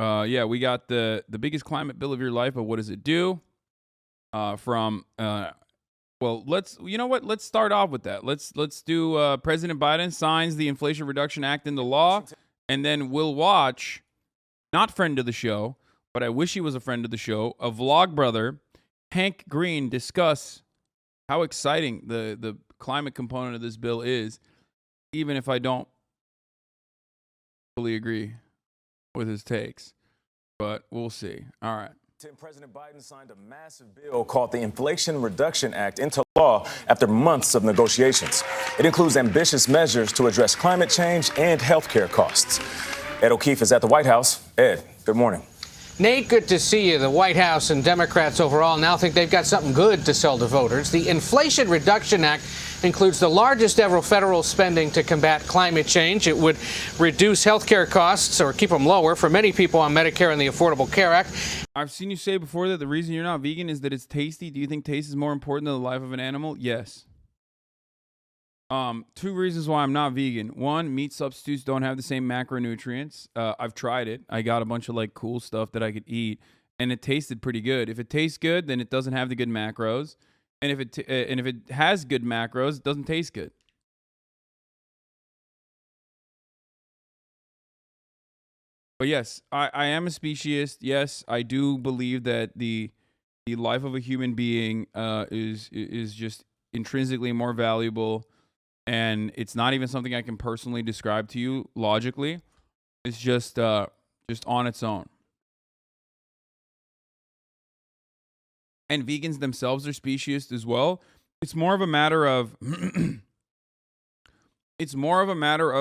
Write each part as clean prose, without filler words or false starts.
Yeah, we got the biggest climate bill of your life, but what does it do? Well, let's start off with that. Let's do President Biden signs the Inflation Reduction Act into law, and then we'll watch, not friend of the show, but I wish he was a friend of the show, a vlog brother, Hank Green, discuss how exciting the climate component of this bill is, even if I don't fully agree with his takes. But we'll see. All right. President Biden signed a massive bill called the Inflation Reduction Act into law after months of negotiations. It includes ambitious measures to address climate change and health care costs. Ed O'Keefe is at the White House. Ed, good morning. Nate, good to see you. The White House and Democrats overall now think they've got something good to sell to voters. The Inflation Reduction Act includes the largest ever federal spending to combat climate change. It would reduce health care costs or keep them lower for many people on Medicare and the Affordable Care Act. I've seen you say before that the reason you're not vegan is that it's tasty. Do you think taste is more important than the life of an animal? Yes. Two reasons why I'm not vegan. One, meat substitutes don't have the same macronutrients. I've tried it. I got a bunch of like cool stuff that I could eat, and it tasted pretty good. If it tastes good, then it doesn't have the good macros, and if it has good macros, it doesn't taste good. But yes, I am a speciesist. Yes, I do believe that the life of a human being is just intrinsically more valuable. And it's not even something I can personally describe to you logically. It's just on its own. And vegans themselves are speciesist as well. It's more of a matter of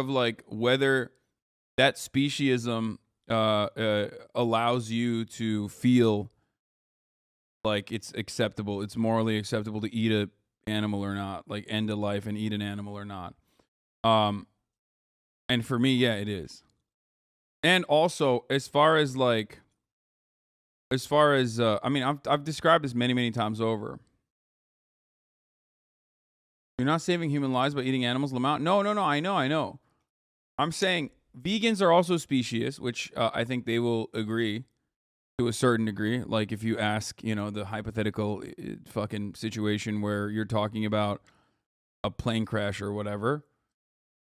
like whether that speciesism allows you to feel like it's acceptable. It's morally acceptable to eat a animal or not, like end a life and eat an animal or not. And for me, yeah, it is. And also, as far as I mean, I've described this many times over. You're not saving human lives by eating animals, Lamont. No, I know. I'm saying vegans are also species, which I think they will agree to a certain degree. Like if you ask, the hypothetical fucking situation where you're talking about a plane crash or whatever,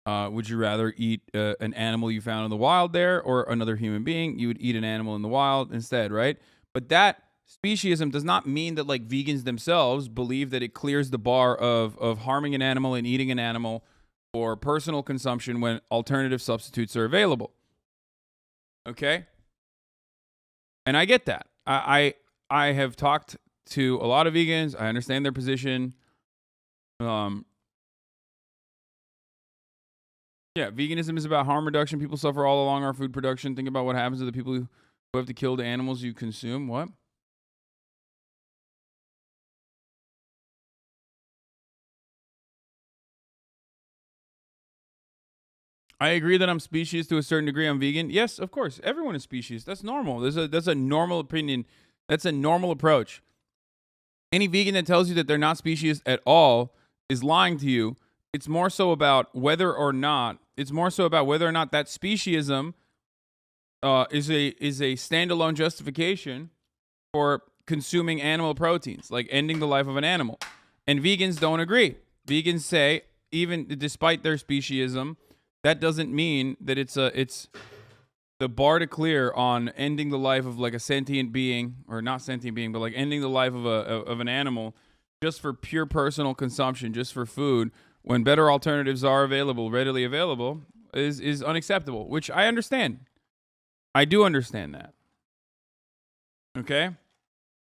would you rather eat an animal you found in the wild there or another human being? You would eat an animal in the wild instead, right? But that speciesism does not mean that like vegans themselves believe that it clears the bar of harming an animal and eating an animal for personal consumption when alternative substitutes are available. Okay? And I get that. I have talked to a lot of vegans. I understand their position. Yeah, veganism is about harm reduction. People suffer all along our food production. Think about what happens to the people who have to kill the animals you consume. What? I agree that I'm species to a certain degree. I'm vegan. Yes, of course. Everyone is species. That's normal. That's a normal opinion. That's a normal approach. Any vegan that tells you that they're not species at all is lying to you. It's more so about whether or not that speciesism is a standalone justification for consuming animal proteins, like ending the life of an animal. And vegans don't agree. Vegans say, even despite their speciesism, that doesn't mean that it's the bar to clear on ending the life of like a sentient being, or not sentient being, but like ending the life of an animal just for pure personal consumption, just for food, when better alternatives are readily available, is unacceptable, which I understand. I do understand that. Okay?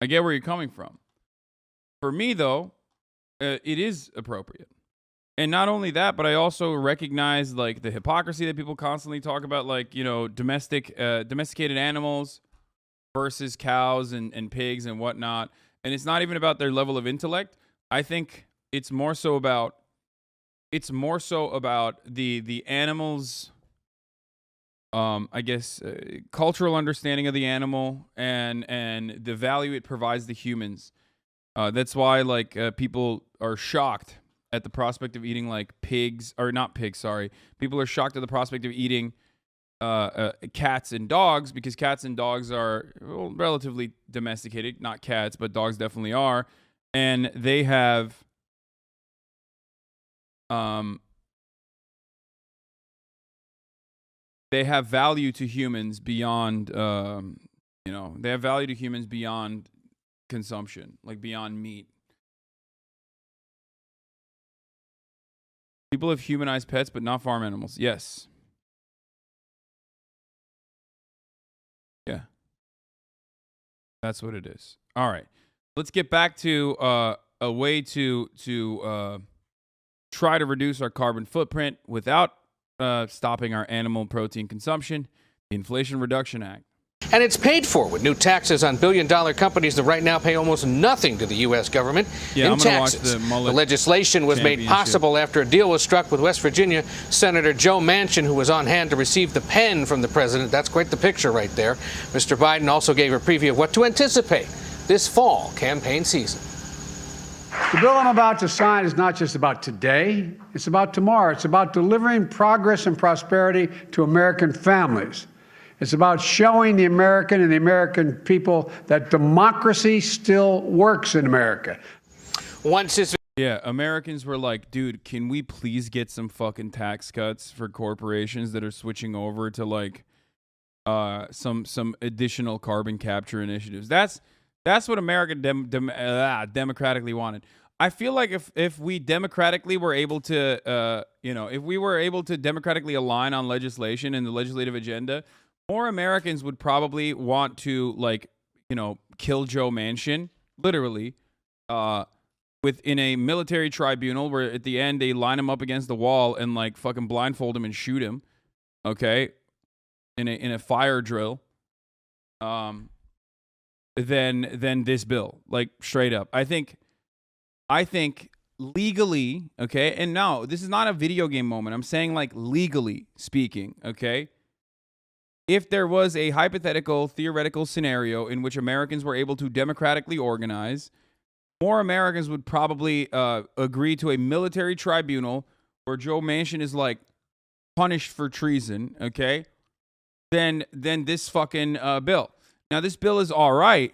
I get where you're coming from. For me, though, it is appropriate. And not only that, but I also recognize like the hypocrisy that people constantly talk about, like, domesticated animals versus cows and pigs and whatnot. And it's not even about their level of intellect. I think it's more so about the animals, cultural understanding of the animal and the value it provides the humans. That's why people are shocked at the prospect of eating like pigs, or not pigs, sorry. People are shocked at the prospect of eating cats and dogs, because cats and dogs are relatively domesticated. Not cats, but dogs definitely are. And they have value to humans beyond, they have value to humans beyond consumption, like beyond meat. People have humanized pets, but not farm animals. Yes. Yeah. That's what it is. All right. Let's get back to a way to try to reduce our carbon footprint without stopping our animal protein consumption. The Inflation Reduction Act. And it's paid for with new taxes on billion-dollar companies that right now pay almost nothing to the U.S. government in taxes. The legislation was made possible after a deal was struck with West Virginia Senator Joe Manchin, who was on hand to receive the pen from the president. That's quite the picture right there. Mr. Biden also gave a preview of what to anticipate this fall campaign season. The bill I'm about to sign is not just about today, it's about tomorrow. It's about delivering progress and prosperity to American families. It's about showing the American and the American people that democracy still works in America. Yeah, Americans were like, dude, can we please get some fucking tax cuts for corporations that are switching over to like some additional carbon capture initiatives? That's what America democratically wanted. I feel like if we democratically were able to, if we were able to democratically align on legislation and the legislative agenda, more Americans would probably want to, like, kill Joe Manchin, literally, within a military tribunal where at the end they line him up against the wall and like fucking blindfold him and shoot him, okay, in a fire drill. Than this bill, like straight up. I think legally, okay, and no, this is not a video game moment. I'm saying like legally speaking, okay. If there was a hypothetical, theoretical scenario in which Americans were able to democratically organize, more Americans would probably agree to a military tribunal where Joe Manchin is like punished for treason, okay, than this fucking bill. Now, this bill is all right.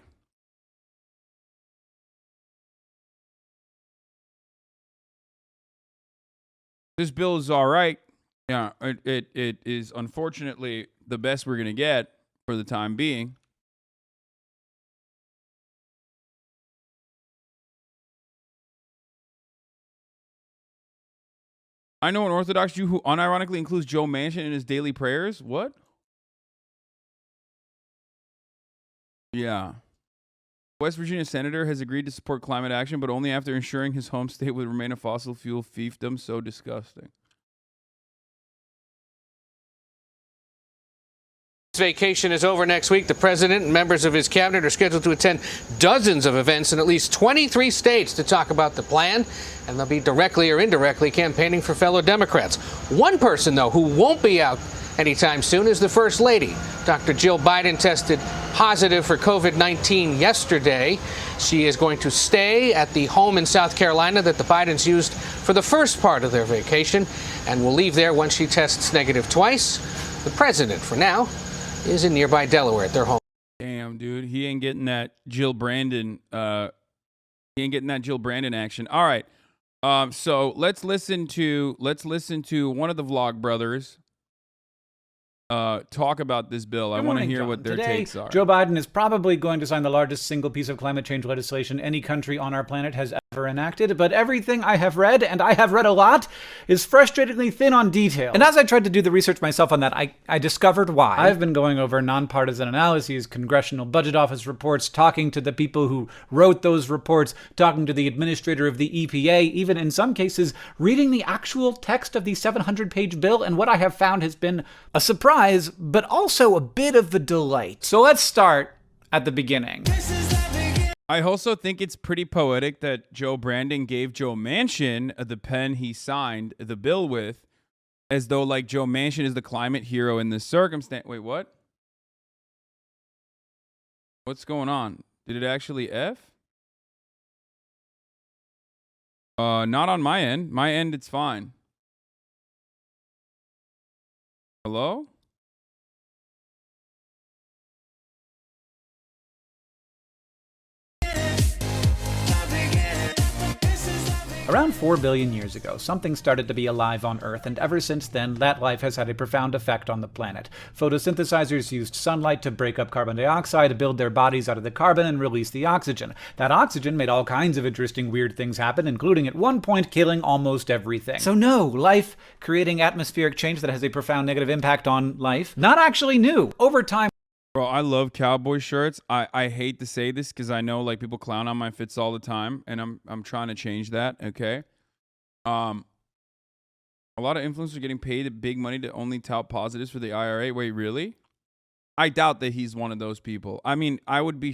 This bill is all right. Yeah, it is unfortunately the best we're going to get for the time being. I know an Orthodox Jew who unironically includes Joe Manchin in his daily prayers. What? Yeah. West Virginia senator has agreed to support climate action, but only after ensuring his home state would remain a fossil fuel fiefdom. So disgusting. Vacation is over next week. The president and members of his cabinet are scheduled to attend dozens of events in at least 23 states to talk about the plan, and they'll be directly or indirectly campaigning for fellow Democrats. One person, though, who won't be out anytime soon is the First Lady. Dr. Jill Biden tested positive for COVID-19 yesterday. She is going to stay at the home in South Carolina that the Bidens used for the first part of their vacation and will leave there once she tests negative twice. The president, for now, is in nearby Delaware at their home. Damn, dude, he ain't getting that Jill Brandon. He ain't getting that Jill Brandon action. All right, so let's listen to one of the Vlog brothers talk about this bill. I want to hear what their takes are. Joe Biden is probably going to sign the largest single piece of climate change legislation any country on our planet has ever enacted, but everything I have read, and I have read a lot, is frustratingly thin on detail. And as I tried to do the research myself on that, I discovered why. I've been going over nonpartisan analyses, Congressional Budget Office reports, talking to the people who wrote those reports, talking to the administrator of the EPA, even in some cases, reading the actual text of the 700-page bill, and what I have found has been a surprise, but also a bit of a delight. So let's start at the beginning. I also think it's pretty poetic that Joe Brandon gave Joe Manchin the pen he signed the bill with, as though like Joe Manchin is the climate hero in this circumstance. Wait, what? What's going on? Did it actually F? Not on my end. My end, it's fine. Hello? Around 4 billion years ago, something started to be alive on Earth, and ever since then, that life has had a profound effect on the planet. Photosynthesizers used sunlight to break up carbon dioxide, build their bodies out of the carbon, and release the oxygen. That oxygen made all kinds of interesting, weird things happen, including at one point killing almost everything. So no, life creating atmospheric change that has a profound negative impact on life, not actually new. Over time, Bro, I love cowboy shirts. I hate to say this because I know like people clown on my fits all the time, and I'm trying to change that. Okay, a lot of influencers are getting paid big money to only tout positives for the IRA. Wait, really? I doubt that he's one of those people. I mean, I'd be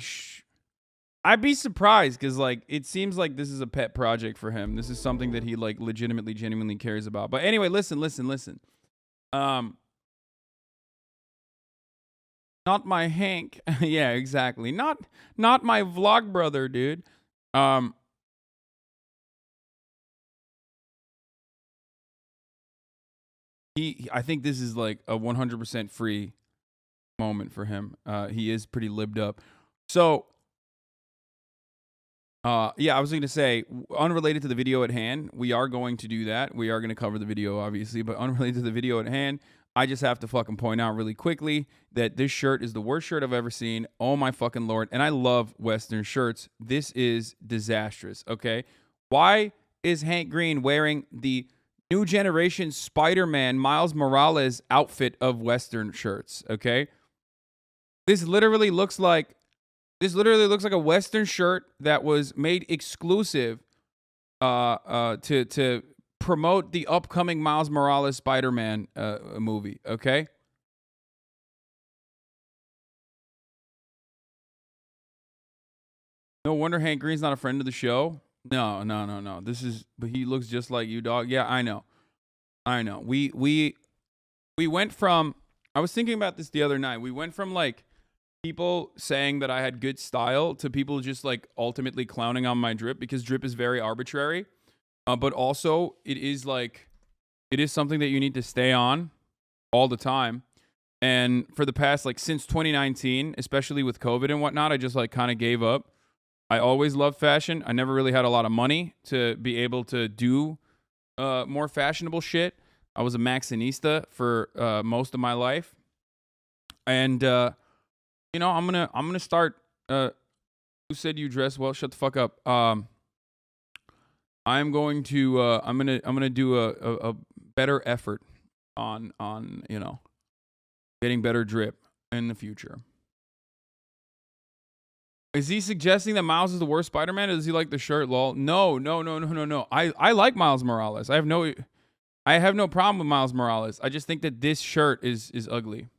surprised because like it seems like this is a pet project for him. This is something that he like legitimately, genuinely cares about. But anyway, listen. Not my Hank. Yeah, exactly. Not my vlog brother, dude. I think this is like a 100% free moment for him. He is pretty libbed up. So, yeah, I was going to say, unrelated to the video at hand, we are going to do that. We are going to cover the video, obviously, but unrelated to the video at hand, I just have to fucking point out really quickly that this shirt is the worst shirt I've ever seen. Oh my fucking Lord. And I love Western shirts. This is disastrous, okay? Why is Hank Green wearing the new generation Spider-Man Miles Morales outfit of Western shirts, okay? This literally looks like a Western shirt that was made exclusive to promote the upcoming Miles Morales Spider-Man movie, okay? No wonder Hank Green's not a friend of the show. No. But he looks just like you, dog. Yeah, I know. We went from, I was thinking about this the other night. We went from like people saying that I had good style to people just like ultimately clowning on my drip because drip is very arbitrary. But also it is something that you need to stay on all the time. And for the past, like since 2019, especially with COVID and whatnot, I just like kind of gave up. I always loved fashion. I never really had a lot of money to be able to do more fashionable shit. I was a Maxinista for most of my life. And, you know, I'm gonna start, who said you dress well? Shut the fuck up. I'm gonna do a better effort on you know, getting better drip in the future. Is he suggesting that Miles is the worst Spider-Man? Or does he like the shirt? Lol. No. I like Miles Morales. I have no problem with Miles Morales. I just think that this shirt is ugly,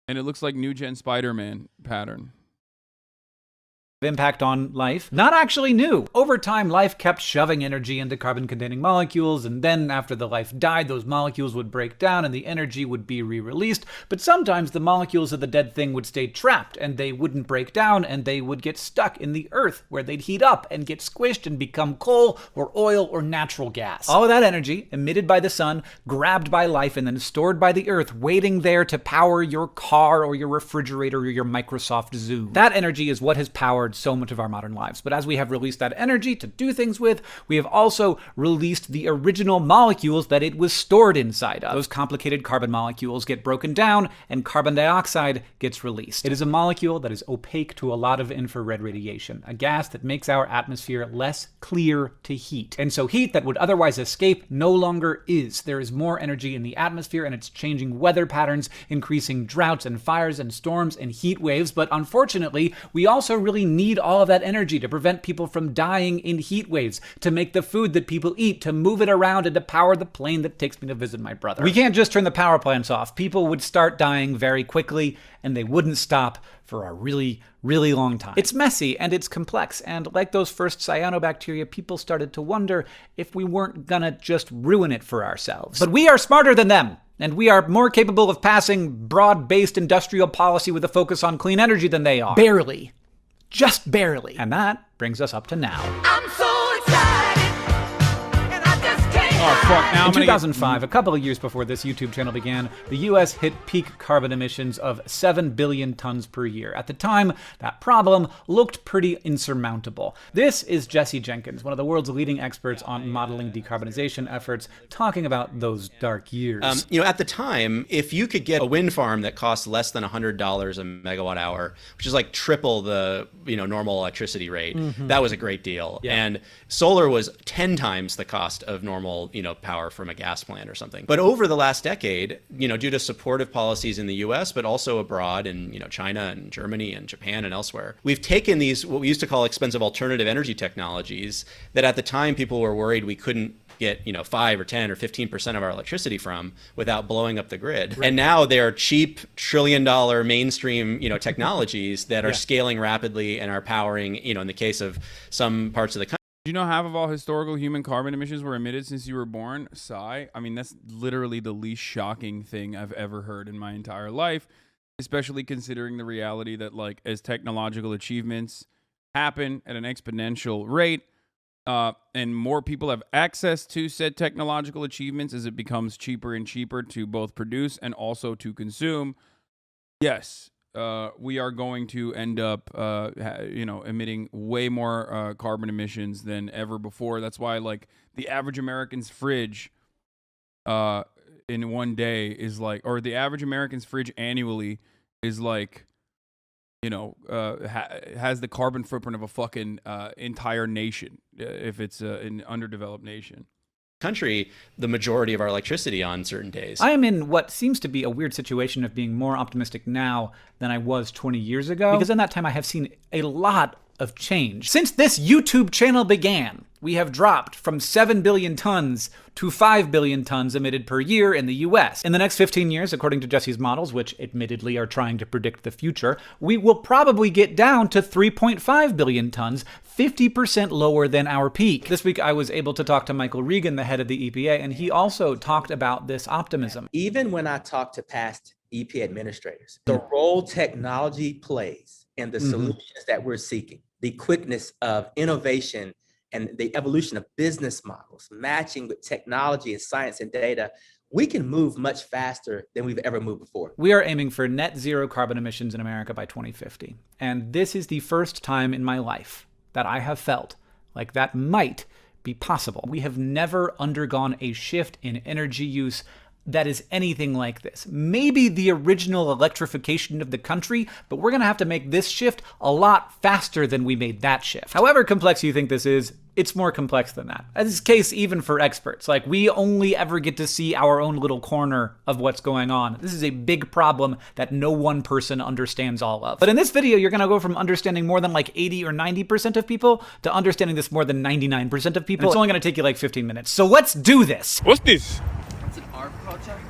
and it looks like new gen Spider-Man pattern. Impact on life, not actually new. Over time, life kept shoving energy into carbon-containing molecules, and then after the life died, those molecules would break down and the energy would be re-released. But sometimes the molecules of the dead thing would stay trapped, and they wouldn't break down, and they would get stuck in the earth, where they'd heat up and get squished and become coal or oil or natural gas. All of that energy, emitted by the sun, grabbed by life, and then stored by the earth, waiting there to power your car or your refrigerator or your Microsoft Zoom. That energy is what has powered so much of our modern lives. But as we have released that energy to do things with, we have also released the original molecules that it was stored inside of. Those complicated carbon molecules get broken down and carbon dioxide gets released. It is a molecule that is opaque to a lot of infrared radiation, a gas that makes our atmosphere less clear to heat. And so heat that would otherwise escape no longer is. There is more energy in the atmosphere, and it's changing weather patterns, increasing droughts and fires and storms and heat waves. But unfortunately, we also really need all of that energy to prevent people from dying in heat waves, to make the food that people eat, to move it around, and to power the plane that takes me to visit my brother. We can't just turn the power plants off. People would start dying very quickly, and they wouldn't stop for a really, really long time. It's messy and it's complex, and like those first cyanobacteria, people started to wonder if we weren't gonna just ruin it for ourselves. But we are smarter than them, and we are more capable of passing broad-based industrial policy with a focus on clean energy than they are. Barely. Just barely. And that brings us up to now. I'm so excited, and I just can't Oh, fuck. Now In 2005, a couple of years before this YouTube channel began, the US hit peak carbon emissions of 7 billion tons per year. At the time, that problem looked pretty insurmountable. This is Jesse Jenkins, one of the world's leading experts on modeling decarbonization efforts, talking about those dark years. At the time, if you could get a wind farm that costs less than $100 a megawatt hour, which is like triple the normal electricity rate, that was a great deal. Yeah. And solar was 10 times the cost of normal power from a gas plant or something. But over the last decade, due to supportive policies in the US, but also abroad in China and Germany and Japan and elsewhere, we've taken these what we used to call expensive alternative energy technologies that at the time people were worried we couldn't get 5 or 10 or 15% of our electricity from without blowing up the grid. Right. And now they're cheap trillion-dollar mainstream technologies that are scaling rapidly and are powering in the case of some parts of the country. Do you know half of all historical human carbon emissions were emitted since you were born? Sigh. I mean, that's literally the least shocking thing I've ever heard in my entire life, especially considering the reality that, like, as technological achievements happen at an exponential rate, and more people have access to said technological achievements as it becomes cheaper and cheaper to both produce and also to consume, yes, we are going to end up, emitting way more carbon emissions than ever before. That's why, like, the average American's fridge in one day is like, or the average American's fridge annually is like, has the carbon footprint of a fucking entire nation if it's an underdeveloped nation. Country the majority of our electricity on certain days. I am in what seems to be a weird situation of being more optimistic now than I was 20 years ago, because in that time I have seen a lot of change. Since this YouTube channel began, we have dropped from 7 billion tons to 5 billion tons emitted per year in the US. In the next 15 years, according to Jesse's models, which admittedly are trying to predict the future, we will probably get down to 3.5 billion tons, 50% lower than our peak. This week I was able to talk to Michael Regan, the head of the EPA, and he also talked about this optimism. Even when I talk to past EPA administrators, the role technology plays in the solutions that we're seeking, the quickness of innovation and the evolution of business models, matching with technology and science and data, we can move much faster than we've ever moved before. We are aiming for net zero carbon emissions in America by 2050. And this is the first time in my life that I have felt like that might be possible. We have never undergone a shift in energy use that is anything like this. Maybe the original electrification of the country, but we're gonna have to make this shift a lot faster than we made that shift. However complex you think this is, it's more complex than that. This is the case even for experts. Like, we only ever get to see our own little corner of what's going on. This is a big problem that no one person understands all of. But in this video, you're gonna go from understanding more than like 80 or 90% of people to understanding this more than 99% of people. And it's only gonna take you like 15 minutes. So let's do this. What's this?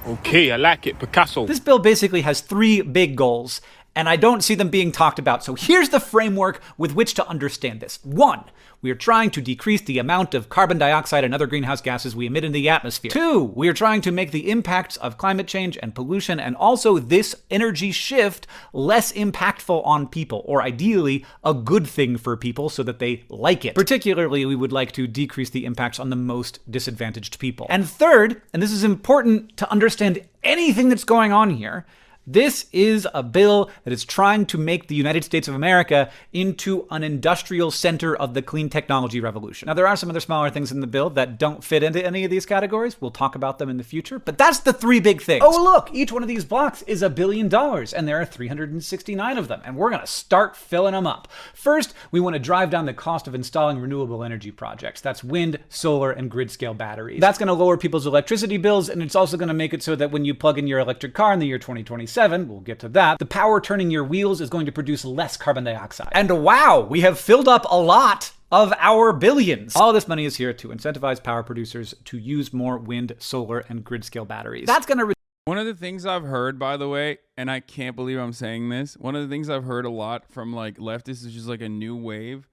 Okay, I like it. Picasso. This bill basically has 3 big goals, and I don't see them being talked about. So here's the framework with which to understand this. 1, we are trying to decrease the amount of carbon dioxide and other greenhouse gases we emit in the atmosphere. 2, we are trying to make the impacts of climate change and pollution and also this energy shift less impactful on people, or ideally a good thing for people so that they like it. Particularly, we would like to decrease the impacts on the most disadvantaged people. And 3rd, and this is important to understand anything that's going on here, this is a bill that is trying to make the United States of America into an industrial center of the clean technology revolution. Now, there are some other smaller things in the bill that don't fit into any of these categories. We'll talk about them in the future, but that's the 3 big things. Oh, look, each one of these blocks is $1 billion, and there are 369 of them, and we're gonna start filling them up. First, we wanna drive down the cost of installing renewable energy projects. That's wind, solar, and grid-scale batteries. That's gonna lower people's electricity bills, and it's also gonna make it so that when you plug in your electric car in the year 2027, we'll get to that, the power turning your wheels is going to produce less carbon dioxide. And wow, we have filled up a lot of our billions. All this money is here to incentivize power producers to use more wind, solar, and grid-scale batteries. That's gonna One of the things I've heard, by the way, and I can't believe I'm saying this, one of the things I've heard a lot from like leftists is just like a new wave,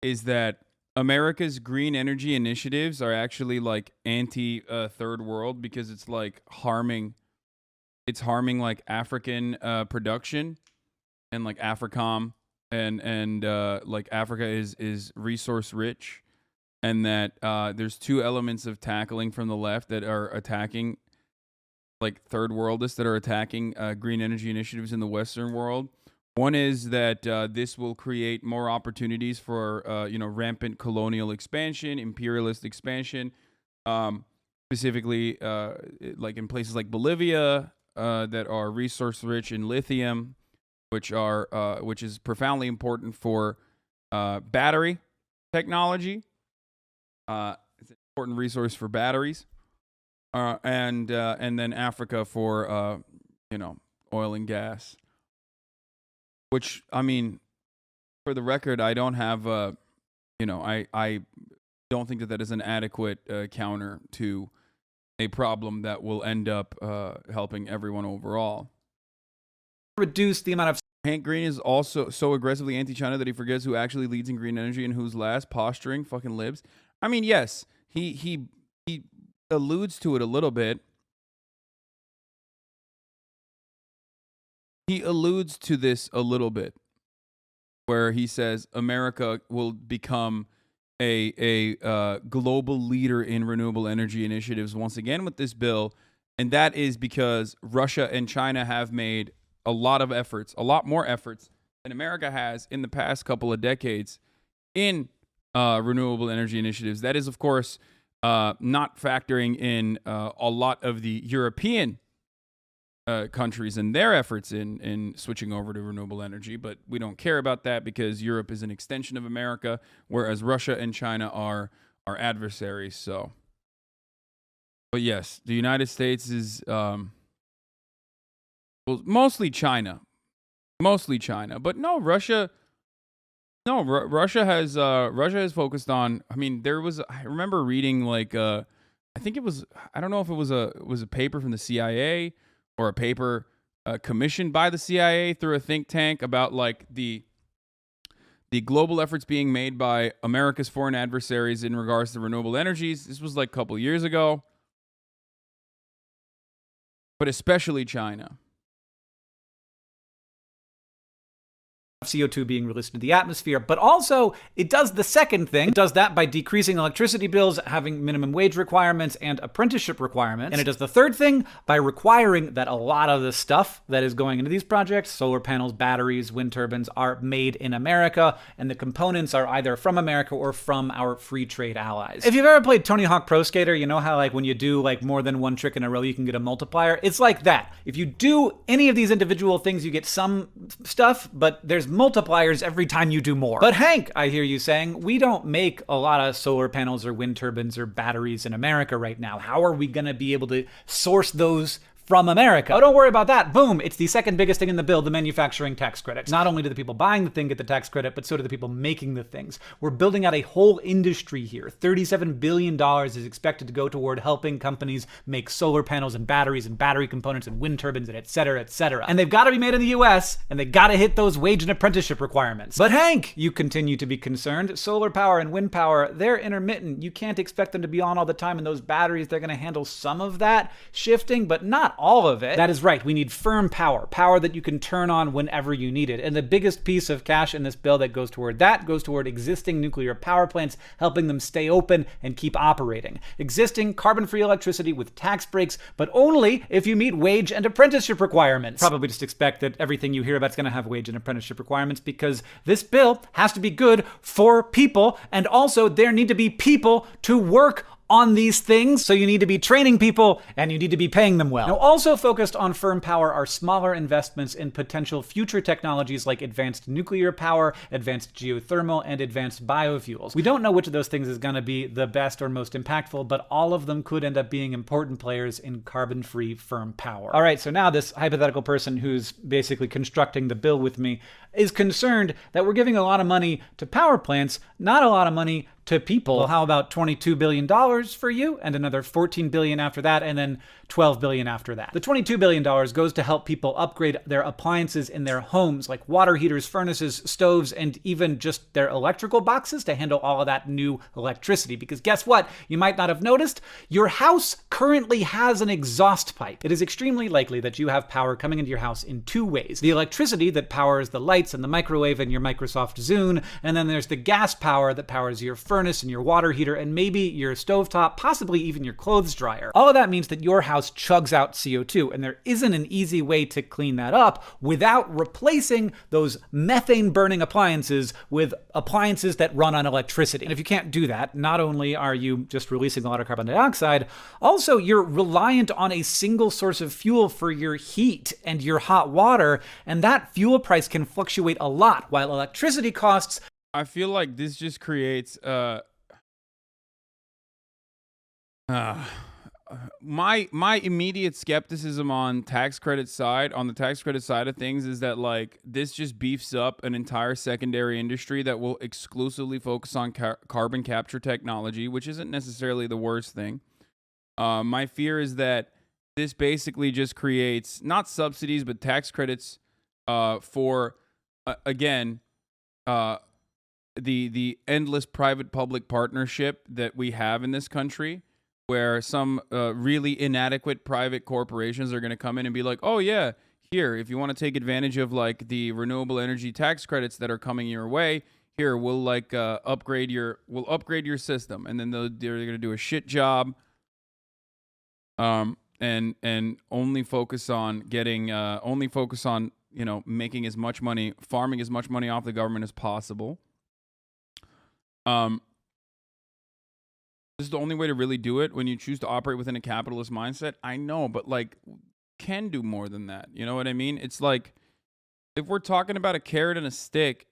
is that America's green energy initiatives are actually like anti third world because it's like harming like African production and like AFRICOM and like Africa is resource rich and that there's two elements of tackling from the left that are attacking, like third worldists that are attacking green energy initiatives in the Western world. One is that this will create more opportunities for rampant colonial expansion, imperialist expansion, specifically like in places like Bolivia that are resource rich in lithium, which is profoundly important for battery technology. It's an important resource for batteries, and then Africa for oil and gas. Which, I mean, for the record, I don't have I don't think that is an adequate counter to a problem that will end up helping everyone overall. Reduce the amount of... Hank Green is also so aggressively anti-China that he forgets who actually leads in green energy and who's last, posturing, fucking libs. I mean, yes, he alludes to it a little bit. He alludes to this a little bit, where he says America will become a global leader in renewable energy initiatives once again with this bill, and that is because Russia and China have made a lot of efforts, a lot more efforts than America has in the past couple of decades in renewable energy initiatives. That is, of course, not factoring in a lot of the European countries and their efforts in switching over to renewable energy, but we don't care about that because Europe is an extension of America, whereas Russia and China are adversaries. So, but yes, the United States is mostly China, but no, Russia has focused on. I mean, I remember reading like I think it was, I don't know if it was a paper from the CIA or a paper commissioned by the CIA through a think tank about like the global efforts being made by America's foreign adversaries in regards to renewable energies. This was like a couple years ago, but especially China. CO2 being released into the atmosphere, but also it does the second thing. It does that by decreasing electricity bills, having minimum wage requirements and apprenticeship requirements. And it does the third thing by requiring that a lot of the stuff that is going into these projects, solar panels, batteries, wind turbines, are made in America, and the components are either from America or from our free trade allies. If you've ever played Tony Hawk Pro Skater, you know how like when you do like more than one trick in a row, you can get a multiplier. It's like that. If you do any of these individual things, you get some stuff, but there's multipliers every time you do more. But Hank, I hear you saying, we don't make a lot of solar panels or wind turbines or batteries in America right now. How are we going to be able to source those from America? Oh, don't worry about that. Boom. It's the second biggest thing in the bill, the manufacturing tax credit. Not only do the people buying the thing get the tax credit, but so do the people making the things. We're building out a whole industry here. $37 billion is expected to go toward helping companies make solar panels and battery components and wind turbines and et cetera, et cetera. And they've got to be made in the US, and they got to hit those wage and apprenticeship requirements. But Hank, you continue to be concerned. Solar power and wind power, they're intermittent. You can't expect them to be on all the time, and those batteries, they're going to handle some of that shifting, but not all of it. That is right. We need firm power that you can turn on whenever you need it. And the biggest piece of cash in this bill that goes toward that goes toward existing nuclear power plants, helping them stay open and keep operating. Existing carbon-free electricity with tax breaks, but only if you meet wage and apprenticeship requirements. Probably just expect that everything you hear about is going to have wage and apprenticeship requirements because this bill has to be good for people, and also there need to be people to work on these things, so you need to be training people and you need to be paying them well. Now, also focused on firm power are smaller investments in potential future technologies like advanced nuclear power, advanced geothermal, and advanced biofuels. We don't know which of those things is going to be the best or most impactful, but all of them could end up being important players in carbon-free firm power. All right, so now this hypothetical person who's basically constructing the bill with me is concerned that we're giving a lot of money to power plants, not a lot of money to people. Well, how about $22 billion for you, and another $14 billion after that, and then $12 billion after that? The $22 billion goes to help people upgrade their appliances in their homes, like water heaters, furnaces, stoves, and even just their electrical boxes to handle all of that new electricity. Because guess what? You might not have noticed, your house currently has an exhaust pipe. It is extremely likely that you have power coming into your house in two ways. The electricity that powers the lights and the microwave and your Microsoft Zune, and then there's the gas power that powers your furnace and your water heater and maybe your stovetop, possibly even your clothes dryer. All of that means that your house chugs out CO2, and there isn't an easy way to clean that up without replacing those methane-burning appliances with appliances that run on electricity. And if you can't do that, not only are you just releasing a lot of carbon dioxide, also you're reliant on a single source of fuel for your heat and your hot water, and that fuel price can fluctuate a lot, while electricity costs... I feel like this just creates my immediate skepticism on the tax credit side of things is that like this just beefs up an entire secondary industry that will exclusively focus on carbon capture technology, which isn't necessarily the worst thing. My fear is that this basically just creates not subsidies but tax credits for the endless private-public partnership that we have in this country, where some really inadequate private corporations are going to come in and be like, oh yeah, here, if you want to take advantage of like the renewable energy tax credits that are coming your way, here, we'll like upgrade your system. And then they're going to do a shit job and only focus on making as much money, farming as much money off the government as possible. This is the only way to really do it when you choose to operate within a capitalist mindset. I know, but like, can do more than that. You know what I mean? It's like, if we're talking about a carrot and a stick,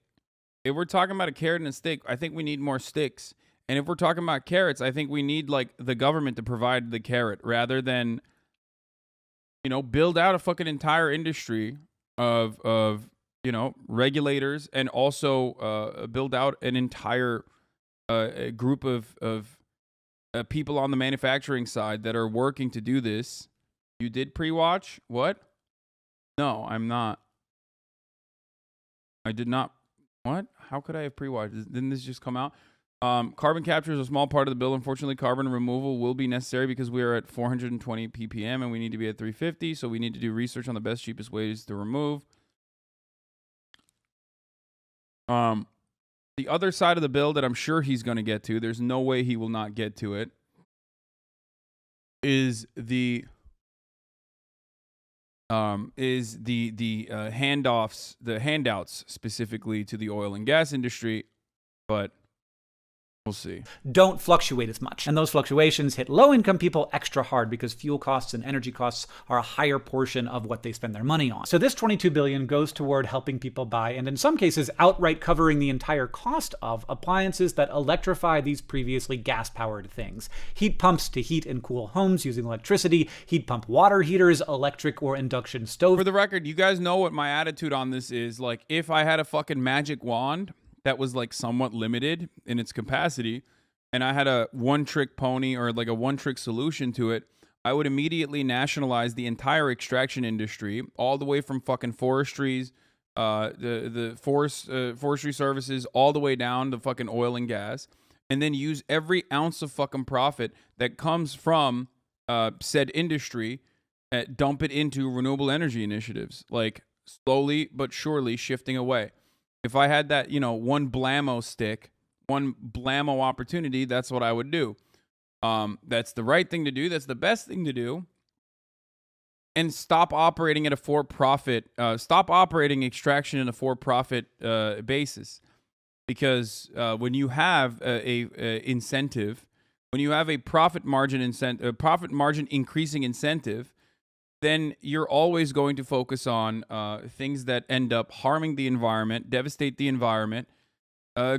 I think we need more sticks. And if we're talking about carrots, I think we need like the government to provide the carrot rather than, build out a fucking entire industry of regulators, and also build out an entire a group of people on the manufacturing side that are working to do this. You did pre-watch? What? No, I'm not. I did not. What? How could I have pre-watched? Didn't this just come out? Carbon capture is a small part of the bill. Unfortunately, carbon removal will be necessary because we are at 420 ppm and we need to be at 350. So we need to do research on the best, cheapest ways to remove. The other side of the bill that I'm sure he's going to get to, there's no way he will not get to it, is the handouts specifically to the oil and gas industry, but we'll see. Don't fluctuate as much. And those fluctuations hit low-income people extra hard because fuel costs and energy costs are a higher portion of what they spend their money on. So this $22 billion goes toward helping people buy, and in some cases, outright covering the entire cost of appliances that electrify these previously gas-powered things. Heat pumps to heat and cool homes using electricity, heat pump water heaters, electric or induction stoves. For the record, you guys know what my attitude on this is. Like, if I had a fucking magic wand that was like somewhat limited in its capacity, and I had a one-trick pony or like a one-trick solution to it, I would immediately nationalize the entire extraction industry, all the way from fucking forestries, forestry services, all the way down to fucking oil and gas, and then use every ounce of fucking profit that comes from said industry, dump it into renewable energy initiatives, like slowly but surely shifting away. If I had that, one blammo stick, one blammo opportunity, that's what I would do. That's the right thing to do. That's the best thing to do. And stop operating at a for-profit, stop operating extraction in a for-profit basis. Because when you have a incentive, when you have a profit margin increasing incentive, then you're always going to focus on things that end up harming the environment, devastate the environment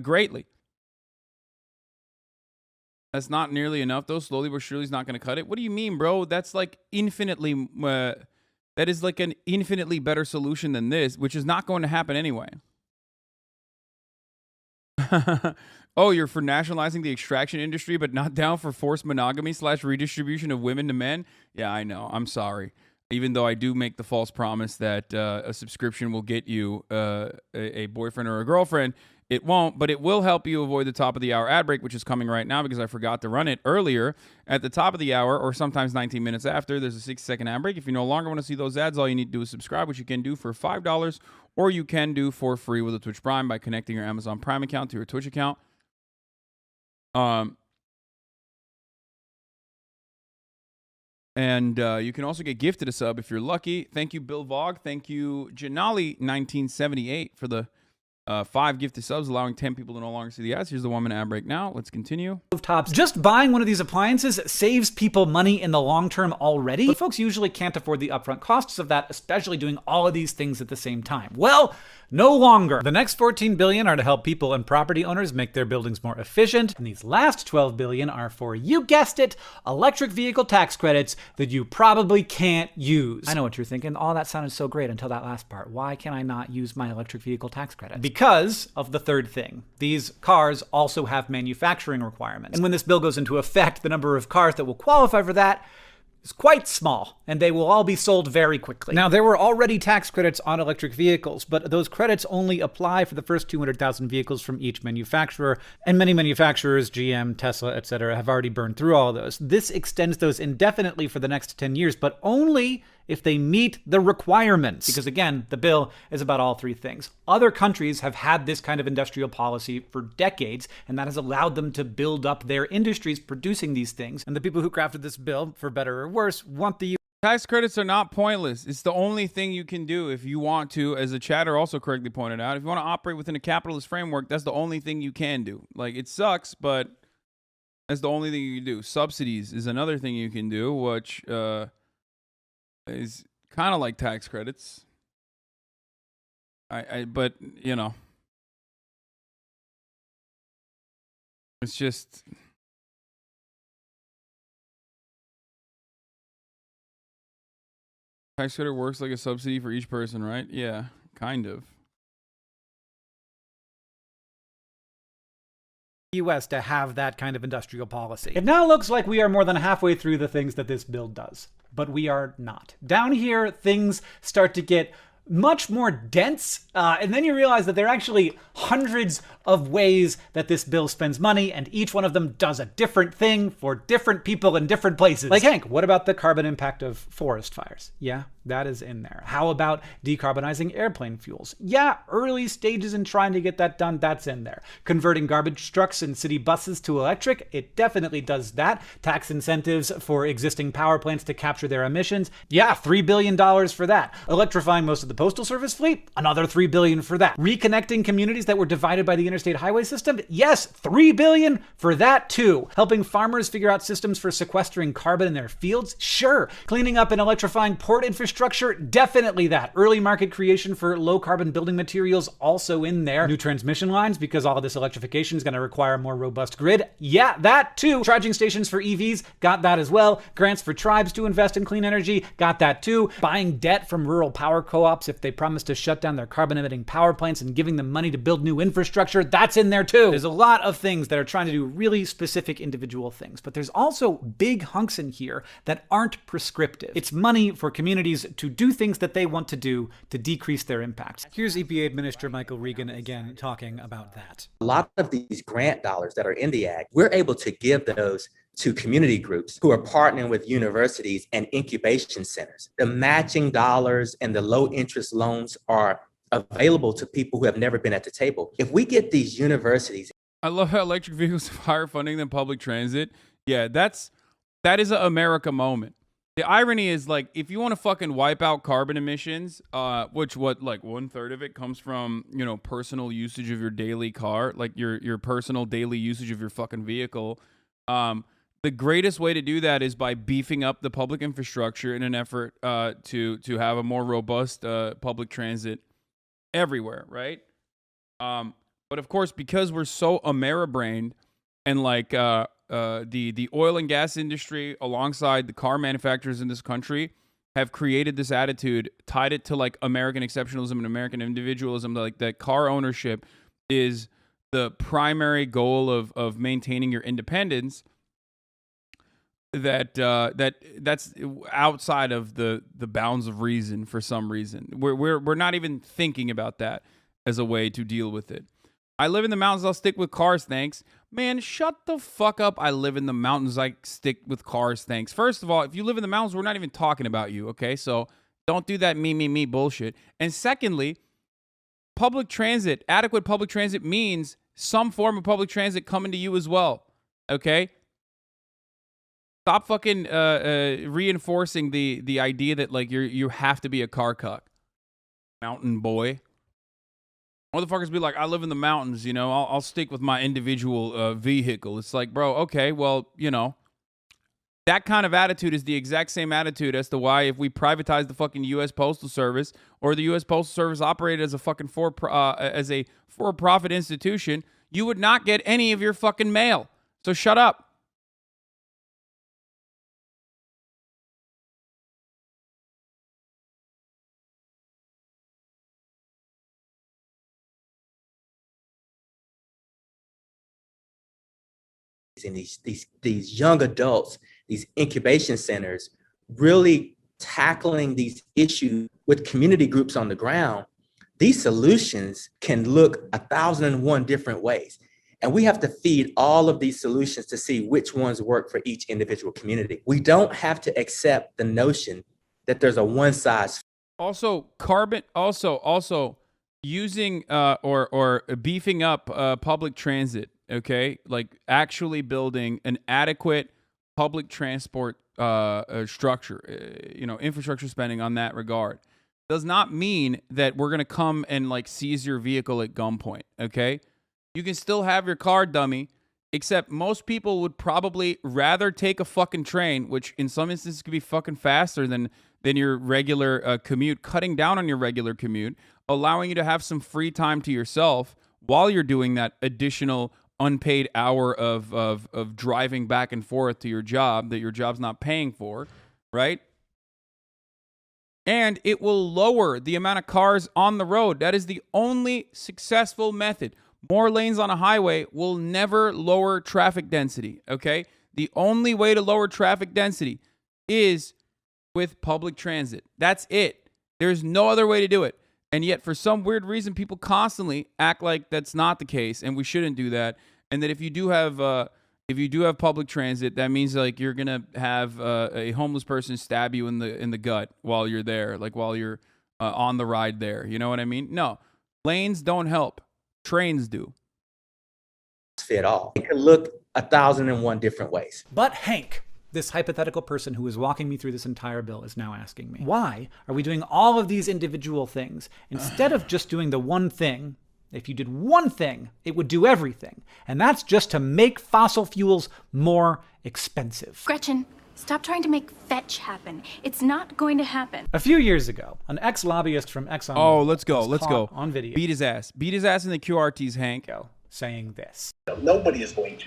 greatly. That's not nearly enough, though. Slowly but surely is not going to cut it. What do you mean, bro? That's like infinitely, that is like an infinitely better solution than this, which is not going to happen anyway. Oh, you're for nationalizing the extraction industry, but not down for forced monogamy / redistribution of women to men? Yeah, I know. I'm sorry. Even though I do make the false promise that a subscription will get you a boyfriend or a girlfriend, it won't, but it will help you avoid the top of the hour ad break, which is coming right now because I forgot to run it earlier. At the top of the hour, or sometimes 19 minutes after, there's a 6-second ad break. If you no longer want to see those ads, all you need to do is subscribe, which you can do for $5, or you can do for free with a Twitch Prime by connecting your Amazon Prime account to your Twitch account. And you can also get gifted a sub if you're lucky. Thank you, Bill Vogue. Thank you, Janali1978 for the 5 gifted subs, allowing 10 people to no longer see the ads. Here's the 1 minute ad break now. Let's continue. Rooftops. Just buying one of these appliances saves people money in the long term already, but folks usually can't afford the upfront costs of that, especially doing all of these things at the same time. Well, no longer. The next $14 billion are to help people and property owners make their buildings more efficient, and these last $12 billion are for, you guessed it, electric vehicle tax credits that you probably can't use. I know what you're thinking. All that sounded so great until that last part. Why can I not use my electric vehicle tax credit? Because of the third thing. These cars also have manufacturing requirements. And when this bill goes into effect, the number of cars that will qualify for that is quite small, and they will all be sold very quickly. Now, there were already tax credits on electric vehicles, but those credits only apply for the first 200,000 vehicles from each manufacturer, and many manufacturers, GM, Tesla, etc., have already burned through all of those. This extends those indefinitely for the next 10 years, but only if they meet the requirements. Because again, the bill is about all 3 things. Other countries have had this kind of industrial policy for decades, and that has allowed them to build up their industries producing these things. And the people who crafted this bill, for better or worse, want the Tax credits are not pointless. It's the only thing you can do if you want to, as the chatter also correctly pointed out. If you want to operate within a capitalist framework, that's the only thing you can do. Like, it sucks, but that's the only thing you can do. Subsidies is another thing you can do, which is kind of like tax credits. But, you know, it's just... Tax credit works like a subsidy for each person, right? Yeah, kind of. US to have that kind of industrial policy. It now looks like we are more than halfway through the things that this bill does, but we are not. Down here, things start to get much more dense, and then you realize that there are actually hundreds of ways that this bill spends money, and each one of them does a different thing for different people in different places. Like, Hank, what about the carbon impact of forest fires? Yeah, that is in there. How about decarbonizing airplane fuels? Yeah, early stages in trying to get that done, that's in there. Converting garbage trucks and city buses to electric, it definitely does that. Tax incentives for existing power plants to capture their emissions, yeah, $3 billion for that. Electrifying most of the Postal Service fleet, another $3 billion for that. Reconnecting communities that were divided by the interstate highway system, yes, $3 billion for that too. Helping farmers figure out systems for sequestering carbon in their fields, sure. Cleaning up and electrifying port infrastructure, definitely that. Early market creation for low carbon building materials, also in there. New transmission lines, because all of this electrification is going to require a more robust grid, yeah, that too. Charging stations for EVs, got that as well. Grants for tribes to invest in clean energy, got that too. Buying debt from rural power co-ops if they promise to shut down their carbon-emitting power plants and giving them money to build new infrastructure, that's in there too. There's a lot of things that are trying to do really specific individual things, but there's also big hunks in here that aren't prescriptive. It's money for communities to do things that they want to do to decrease their impacts. Here's EPA Administrator Michael Regan again talking about that. A lot of these grant dollars that are in the Act, we're able to give those to community groups who are partnering with universities and incubation centers. The matching dollars and the low interest loans are available to people who have never been at the table. If we get these universities... I love how electric vehicles have higher funding than public transit. Yeah, that is an America moment. The irony is, like, if you want to fucking wipe out carbon emissions, which like 1/3 of it comes from, you know, personal usage of your daily car, like your personal daily usage of your fucking vehicle, the greatest way to do that is by beefing up the public infrastructure in an effort to have a more robust public transit everywhere, right? But of course, because we're so Ameri-brained, and like the oil and gas industry alongside the car manufacturers in this country have created this attitude, tied it to like American exceptionalism and American individualism, like that car ownership is the primary goal of maintaining your independence. That's outside of the bounds of reason for some reason. We're not even thinking about that as a way to deal with it. I live in the mountains, I'll stick with cars, thanks. Man, shut the fuck up. I live in the mountains, I stick with cars, thanks. First of all, if you live in the mountains, we're not even talking about you, okay? So don't do that me bullshit. And secondly, public transit, adequate public transit means some form of public transit coming to you as well. okay? Stop fucking reinforcing the idea that like you have to be a car cuck. Mountain boy. Motherfuckers be like, I live in the mountains, you know, I'll stick with my individual vehicle. It's like, bro, okay, well, you know, that kind of attitude is the exact same attitude as to why if we privatize the fucking U.S. Postal Service or the U.S. Postal Service operated as a fucking for-profit institution, you would not get any of your fucking mail. So shut up. And these young adults, these incubation centers, really tackling these issues with community groups on the ground, these solutions can look 1,001 different ways. And we have to feed all of these solutions to see which ones work for each individual community. We don't have to accept the notion that there's a one size. Also, using or beefing up public transit. Okay, like actually building an adequate public transport structure, infrastructure spending on that regard does not mean that we're gonna come and like seize your vehicle at gunpoint. Okay, you can still have your car, dummy. Except most people would probably rather take a fucking train, which in some instances could be fucking faster than your regular commute, cutting down on your regular commute, allowing you to have some free time to yourself while you're doing that additional unpaid hour of driving back and forth to your job that your job's not paying for, right? And it will lower the amount of cars on the road. That is the only successful method. More lanes on a highway will never lower traffic density, okay? The only way to lower traffic density is with public transit. That's it. There's no other way to do it. And yet, for some weird reason, people constantly act like that's not the case, and we shouldn't do that. And that if you do have public transit, that means like you're gonna have a homeless person stab you in the gut while you're there, like while you're on the ride there. You know what I mean? No, lanes don't help. Trains do. Fit all. It can look 1,001 different ways. But Hank, this hypothetical person who is walking me through this entire bill, is now asking me, why are we doing all of these individual things instead of just doing the one thing? If you did one thing, it would do everything. And that's just to make fossil fuels more expensive. Gretchen, stop trying to make fetch happen. It's not going to happen. A few years ago, an ex-lobbyist from Exxon. Oh, let's go. On video. Beat his ass in the QRTs, Hank. Saying this. Nobody is going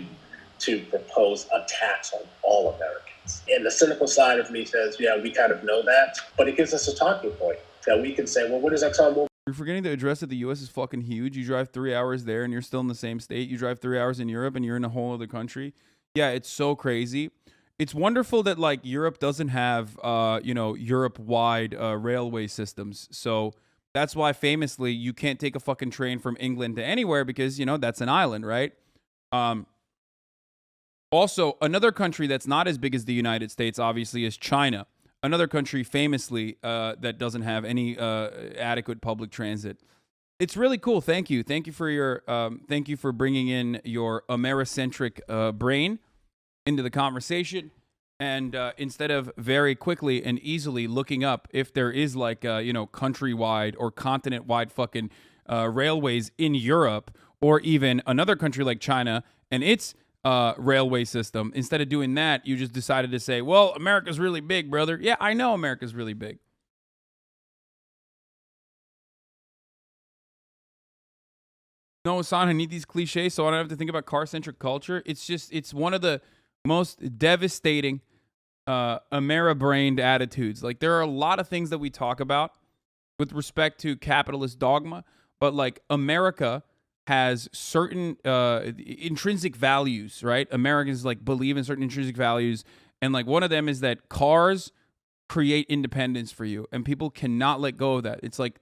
to propose a tax on all Americans. And the cynical side of me says, yeah, we kind of know that, but it gives us a talking point that we can say, well, what does ExxonMobil? You're forgetting to address that the U.S. is fucking huge. You drive 3 hours there and you're still in the same state. You drive 3 hours in Europe and you're in a whole other country. Yeah, it's so crazy. It's wonderful that like Europe doesn't have, Europe-wide railway systems. So that's why famously you can't take a fucking train from England to anywhere because, that's an island, right? Also, another country that's not as big as the United States, obviously, is China. Another country famously that doesn't have any adequate public transit. It's really cool. Thank you. Thank you for bringing in your Americentric brain into the conversation. And instead of very quickly and easily looking up if there is like, countrywide or continent-wide fucking railways in Europe or even another country like China and its railway system. Instead of doing that, you just decided to say, well, America's really big, brother. Yeah, I know America's really big. No, Hassan, I need these cliches so I don't have to think about car-centric culture. It's one of the most devastating Ameri-brained attitudes. Like, there are a lot of things that we talk about with respect to capitalist dogma, but like America has certain intrinsic values, right? Americans like believe in certain intrinsic values. And like one of them is that cars create independence for you and people cannot let go of that. It's like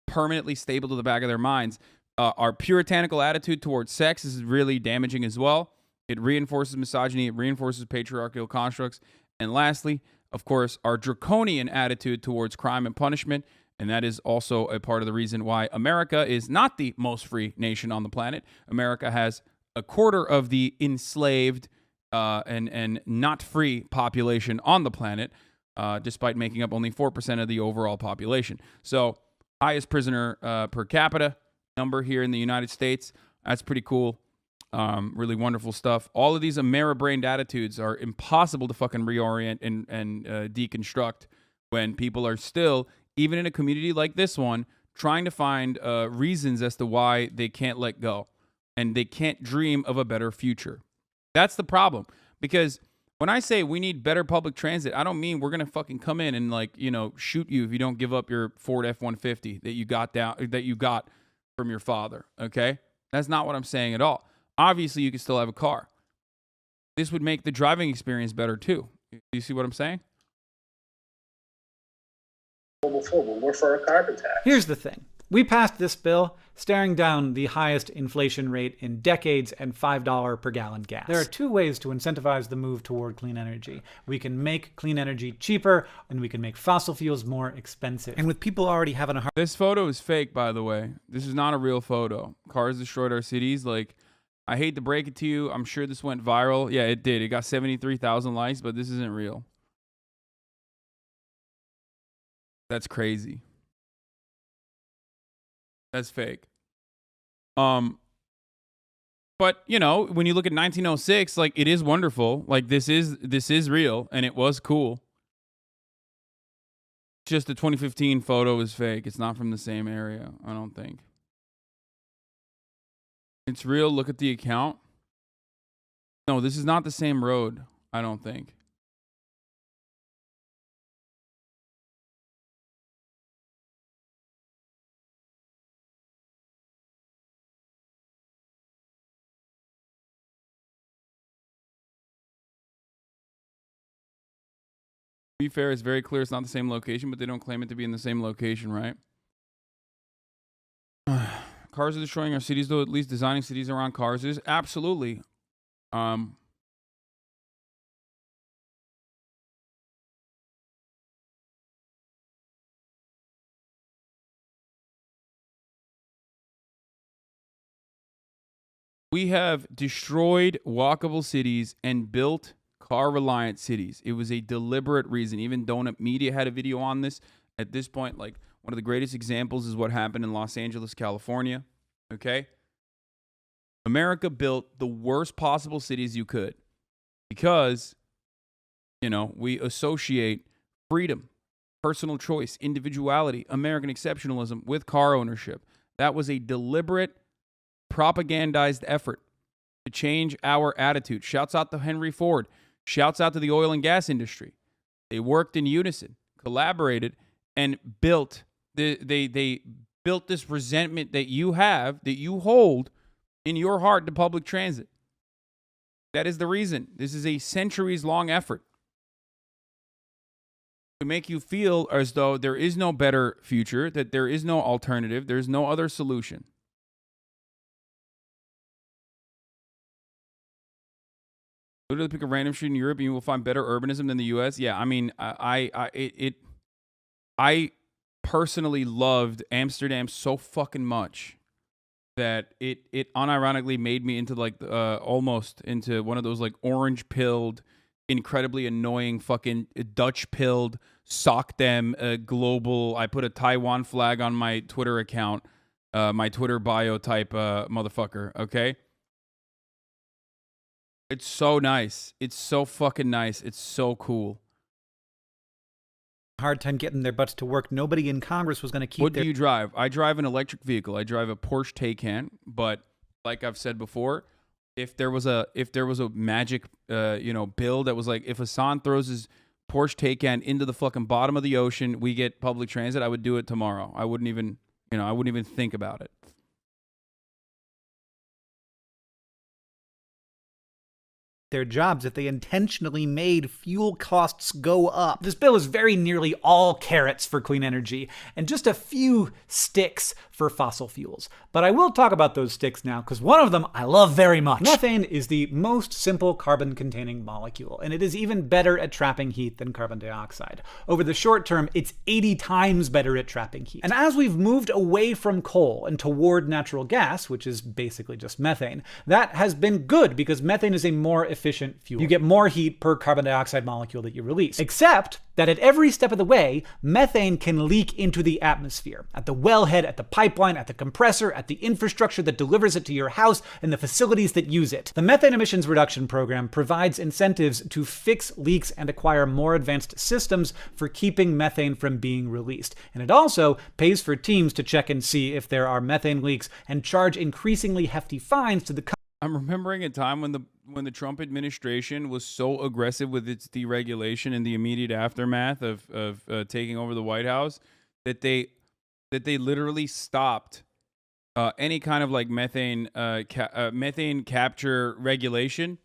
permanently stable to the back of their minds. Our puritanical attitude towards sex is really damaging as well. It reinforces misogyny. It reinforces patriarchal constructs. And lastly, of course, our draconian attitude towards crime and punishment. And that is also a part of the reason why America is not the most free nation on the planet. America has a quarter of the enslaved and not free population on the planet, despite making up only 4% of the overall population. So highest prisoner per capita number here in the United States. That's pretty cool. Really wonderful stuff. All of these Ameribrained attitudes are impossible to fucking reorient and deconstruct when people are still, even in a community like this one, trying to find reasons as to why they can't let go and they can't dream of a better future. That's the problem. Because when I say we need better public transit, I don't mean we're going to fucking come in and, like, you know, shoot you if you don't give up your Ford F-150 that you got from your father, okay? That's not what I'm saying at all. Obviously, you can still have a car. This would make the driving experience better too. You see what I'm saying? Before, but we're for a carbon tax. Here's the thing. We passed this bill staring down the highest inflation rate in decades and $5 per gallon gas. There are two ways to incentivize the move toward clean energy. We can make clean energy cheaper, and we can make fossil fuels more expensive. And with people already having a hard... This photo is fake, by the way. This is not a real photo. Cars destroyed our cities. Like, I hate to break it to you. I'm sure this went viral. Yeah, it did. It got 73,000 likes, but this isn't real. That's crazy. That's fake. But, you know, when you look at 1906, like, it is wonderful. Like, this is real, and it was cool. Just the 2015 photo is fake. It's not from the same area, I don't think. It's real. Look at the account. No, this is not the same road, I don't think. To be fair, it's very clear it's not the same location, but they don't claim it to be in the same location, right? Cars are destroying our cities, though. At least designing cities around cars is absolutely. We have destroyed walkable cities and built car-reliant cities. It was a deliberate reason. Even Donut Media had a video on this. At this point, like, one of the greatest examples is what happened in Los Angeles, California. Okay? America built the worst possible cities you could because, you know, we associate freedom, personal choice, individuality, American exceptionalism with car ownership. That was a deliberate, propagandized effort to change our attitude. Shouts out to Henry Ford. Shouts out to the oil and gas industry. They worked in unison, collaborated, and built they built this resentment that you have, that you hold in your heart to public transit. That is the reason. This is a centuries-long effort to make you feel as though there is no better future, that there is no alternative, there's no other solution. Literally pick a random street in Europe and you will find better urbanism than the U.S. Yeah, I mean, I personally loved Amsterdam so fucking much that it unironically made me into, like, almost into one of those, like, orange-pilled, incredibly annoying fucking Dutch-pilled, sock them global. I put a Taiwan flag on my Twitter account, my Twitter bio type motherfucker, okay? It's so nice. It's so fucking nice. It's so cool. Hard time getting their butts to work. Nobody in Congress was going to keep What do you drive? I drive an electric vehicle. I drive a Porsche Taycan, but like I've said before, if there was a magic bill that was like, if Hassan throws his Porsche Taycan into the fucking bottom of the ocean, we get public transit, I would do it tomorrow. I wouldn't even think about it. their jobs if they intentionally made fuel costs go up. This bill is very nearly all carrots for clean energy and just a few sticks for fossil fuels. But I will talk about those sticks now because one of them I love very much. Methane is the most simple carbon-containing molecule, and it is even better at trapping heat than carbon dioxide. Over the short term, it's 80 times better at trapping heat. And as we've moved away from coal and toward natural gas, which is basically just methane, that has been good because methane is a more efficient efficient fuel. You get more heat per carbon dioxide molecule that you release. Except that at every step of the way, methane can leak into the atmosphere. At the wellhead, at the pipeline, at the compressor, at the infrastructure that delivers it to your house, and the facilities that use it. The Methane Emissions Reduction Program provides incentives to fix leaks and acquire more advanced systems for keeping methane from being released. And it also pays for teams to check and see if there are methane leaks and charge increasingly hefty fines to the I'm remembering a time when the Trump administration was so aggressive with its deregulation in the immediate aftermath of taking over the White House that they literally stopped any kind of like methane capture regulation,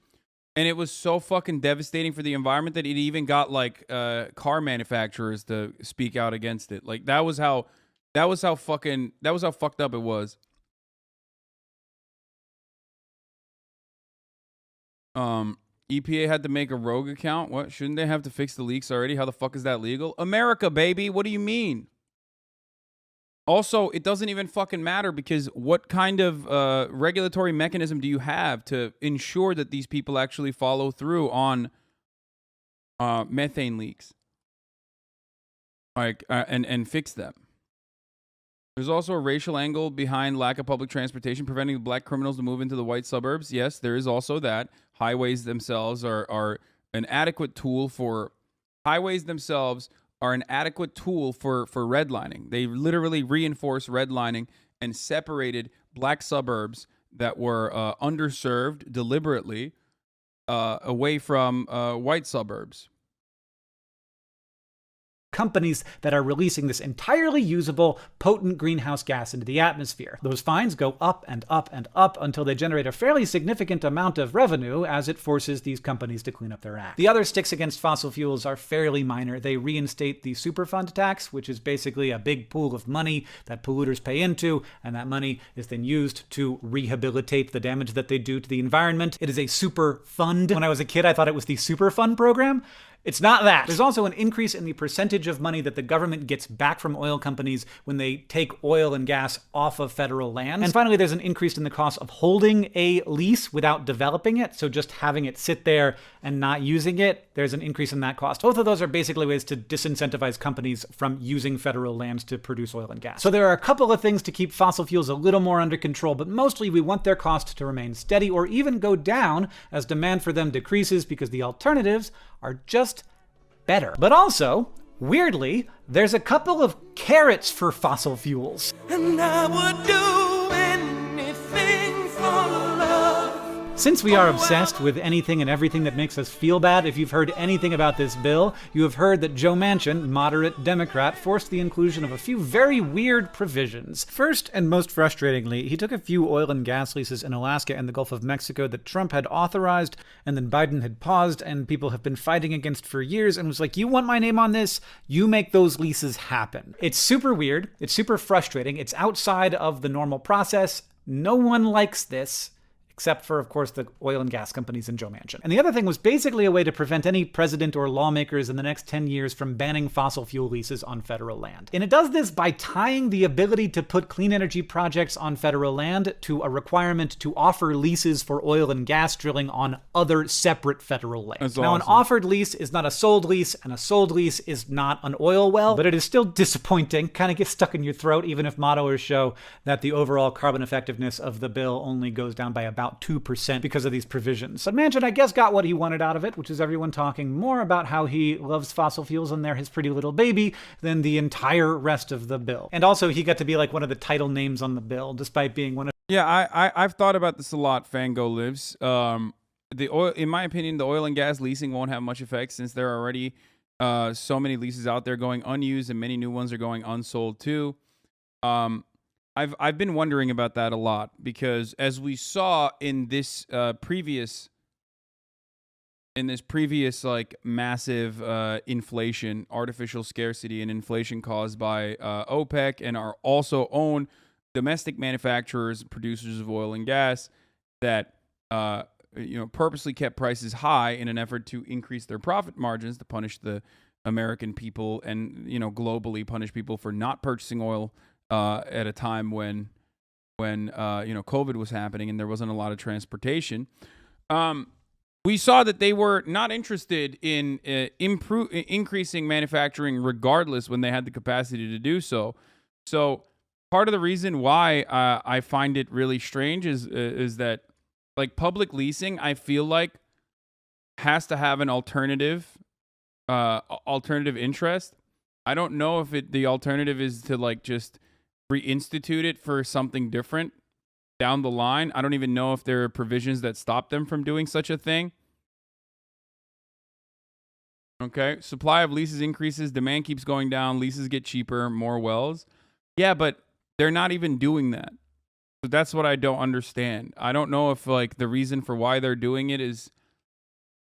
and it was so fucking devastating for the environment that it even got like car manufacturers to speak out against it. Like that was how fucked up it was. EPA had to make a rogue account. What? Shouldn't they have to fix the leaks already? How the fuck is that legal? America, baby. What do you mean? Also, it doesn't even fucking matter because what kind of regulatory mechanism do you have to ensure that these people actually follow through on methane leaks? Like, and fix them. There's also a racial angle behind lack of public transportation, preventing black criminals to move into the white suburbs. Yes, there is also that. Highways themselves are an adequate tool for redlining. They literally reinforced redlining and separated black suburbs that were underserved deliberately away from white suburbs. Companies that are releasing this entirely usable, potent greenhouse gas into the atmosphere. Those fines go up and up and up until they generate a fairly significant amount of revenue as it forces these companies to clean up their act. The other sticks against fossil fuels are fairly minor. They reinstate the Superfund tax, which is basically a big pool of money that polluters pay into, and that money is then used to rehabilitate the damage that they do to the environment. It is a super fund. When I was a kid, I thought it was the Superfund program. It's not that. There's also an increase in the percentage of money that the government gets back from oil companies when they take oil and gas off of federal lands. And finally, there's an increase in the cost of holding a lease without developing it. So just having it sit there and not using it, there's an increase in that cost. Both of those are basically ways to disincentivize companies from using federal lands to produce oil and gas. So there are a couple of things to keep fossil fuels a little more under control, but mostly we want their cost to remain steady or even go down as demand for them decreases because the alternatives are just better. But also, weirdly, there's a couple of carrots for fossil fuels. And I would do anything for love. Since we are obsessed with anything and everything that makes us feel bad, if you've heard anything about this bill, you have heard that Joe Manchin, moderate Democrat, forced the inclusion of a few very weird provisions. First, and most frustratingly, he took a few oil and gas leases in Alaska and the Gulf of Mexico that Trump had authorized and then Biden had paused and people have been fighting against for years and was like, you want my name on this? You make those leases happen. It's super weird. It's super frustrating. It's outside of the normal process. No one likes this. Except for, of course, the oil and gas companies and Joe Manchin. And the other thing was basically a way to prevent any president or lawmakers in the next 10 years from banning fossil fuel leases on federal land. And it does this by tying the ability to put clean energy projects on federal land to a requirement to offer leases for oil and gas drilling on other separate federal lands. That's now, awesome. An offered lease is not a sold lease, and a sold lease is not an oil well, but it is still disappointing, kind of gets stuck in your throat, even if modelers show that the overall carbon effectiveness of the bill only goes down by about 2% because of these provisions. But Manchin, I guess, got what he wanted out of it, which is everyone talking more about how he loves fossil fuels and they're his pretty little baby than the entire rest of the bill. And also, he got to be like one of the title names on the bill, despite being one of... Yeah, I've thought about this a lot, Fango lives. The oil, in my opinion, the oil and gas leasing won't have much effect since there are already so many leases out there going unused and many new ones are going unsold too. I've been wondering about that a lot because as we saw in this previous like massive inflation, artificial scarcity and inflation caused by OPEC and our also own domestic manufacturers, producers of oil and gas that purposely kept prices high in an effort to increase their profit margins to punish the American people and globally punish people for not purchasing oil at a time when COVID was happening and there wasn't a lot of transportation. we saw that they were not interested in increasing manufacturing regardless when they had the capacity to do so. So part of the reason why I find it really strange is that, like, public leasing, I feel like, has to have an alternative interest. I don't know if the alternative is to, like, just reinstitute it for something different down the line. I don't even know if there are provisions that stop them from doing such a thing. Okay, supply of leases increases, demand keeps going down, leases get cheaper, more wells. Yeah, but they're not even doing that. So that's what I don't understand. I don't know if, like, the reason for why they're doing it is,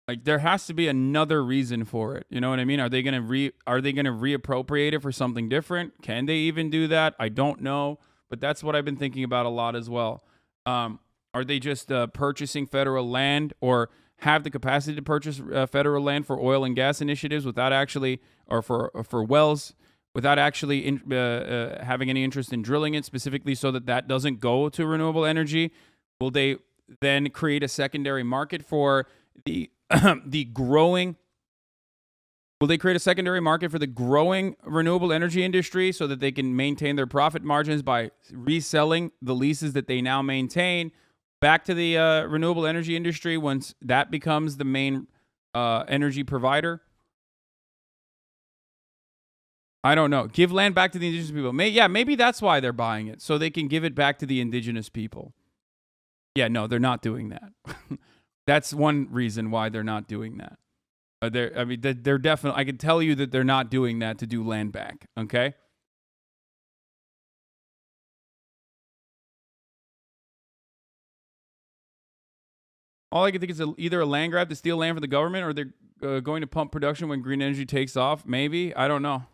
like, there has to be another reason for it. You know what I mean? Are they gonna reappropriate it for something different? Can they even do that? I don't know, but that's what I've been thinking about a lot as well. Are they just purchasing federal land, or have the capacity to purchase federal land for oil and gas initiatives without actually, or for wells, without actually having any interest in drilling it specifically so that doesn't go to renewable energy? Will they then create a secondary market for the growing? Will they create a secondary market for the growing renewable energy industry so that they can maintain their profit margins by reselling the leases that they now maintain back to the renewable energy industry once that becomes the main energy provider? I don't know. Give land back to the indigenous people. Maybe that's why they're buying it, so they can give it back to the indigenous people. Yeah, no, they're not doing that. That's one reason why they're not doing that. They're definitely, I can tell you that they're not doing that to do land back, okay? All I can think is either a land grab to steal land from the government, or they're going to pump production when green energy takes off. Maybe. I don't know.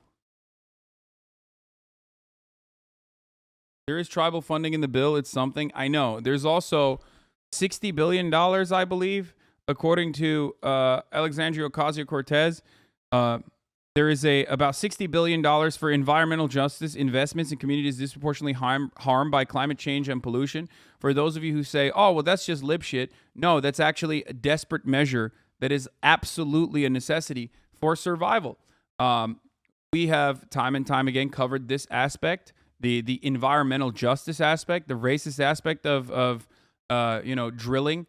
There is tribal funding in the bill. It's something. I know. There's also $60 billion, I believe, according to Alexandria Ocasio-Cortez. There is about $60 billion for environmental justice investments in communities disproportionately harmed by climate change and pollution. For those of you who say, oh, well, that's just lip shit. No, that's actually a desperate measure that is absolutely a necessity for survival. We have time and time again covered this aspect, the environmental justice aspect, the racist aspect of drilling,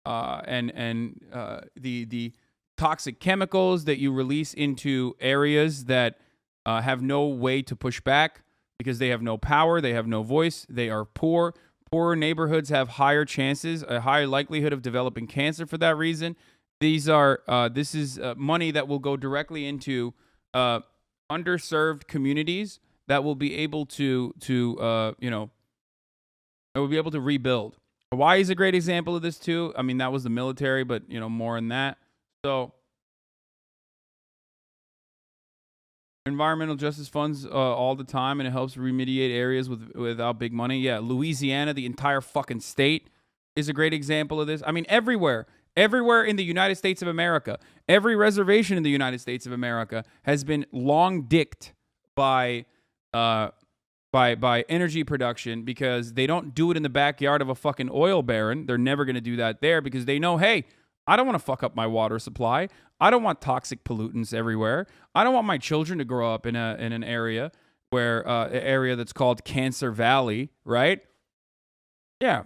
and the toxic chemicals that you release into areas that have no way to push back because they have no power, they have no voice, they are poor. Poorer neighborhoods have higher chances, a higher likelihood of developing cancer for that reason. This is money that will go directly into underserved communities that will be able to rebuild. Hawaii is a great example of this too. I mean, that was the military, but more in that. So environmental justice funds all the time, and it helps remediate areas without big money. Yeah, Louisiana, the entire fucking state, is a great example of this. I mean, everywhere in the United States of America, every reservation in the United States of America has been long dicked by energy production because they don't do it in the backyard of a fucking oil baron. They're never going to do that there because they know, hey, I don't want to fuck up my water supply. I don't want toxic pollutants everywhere. I don't want my children to grow up in an area where an area that's called Cancer Valley, right? Yeah.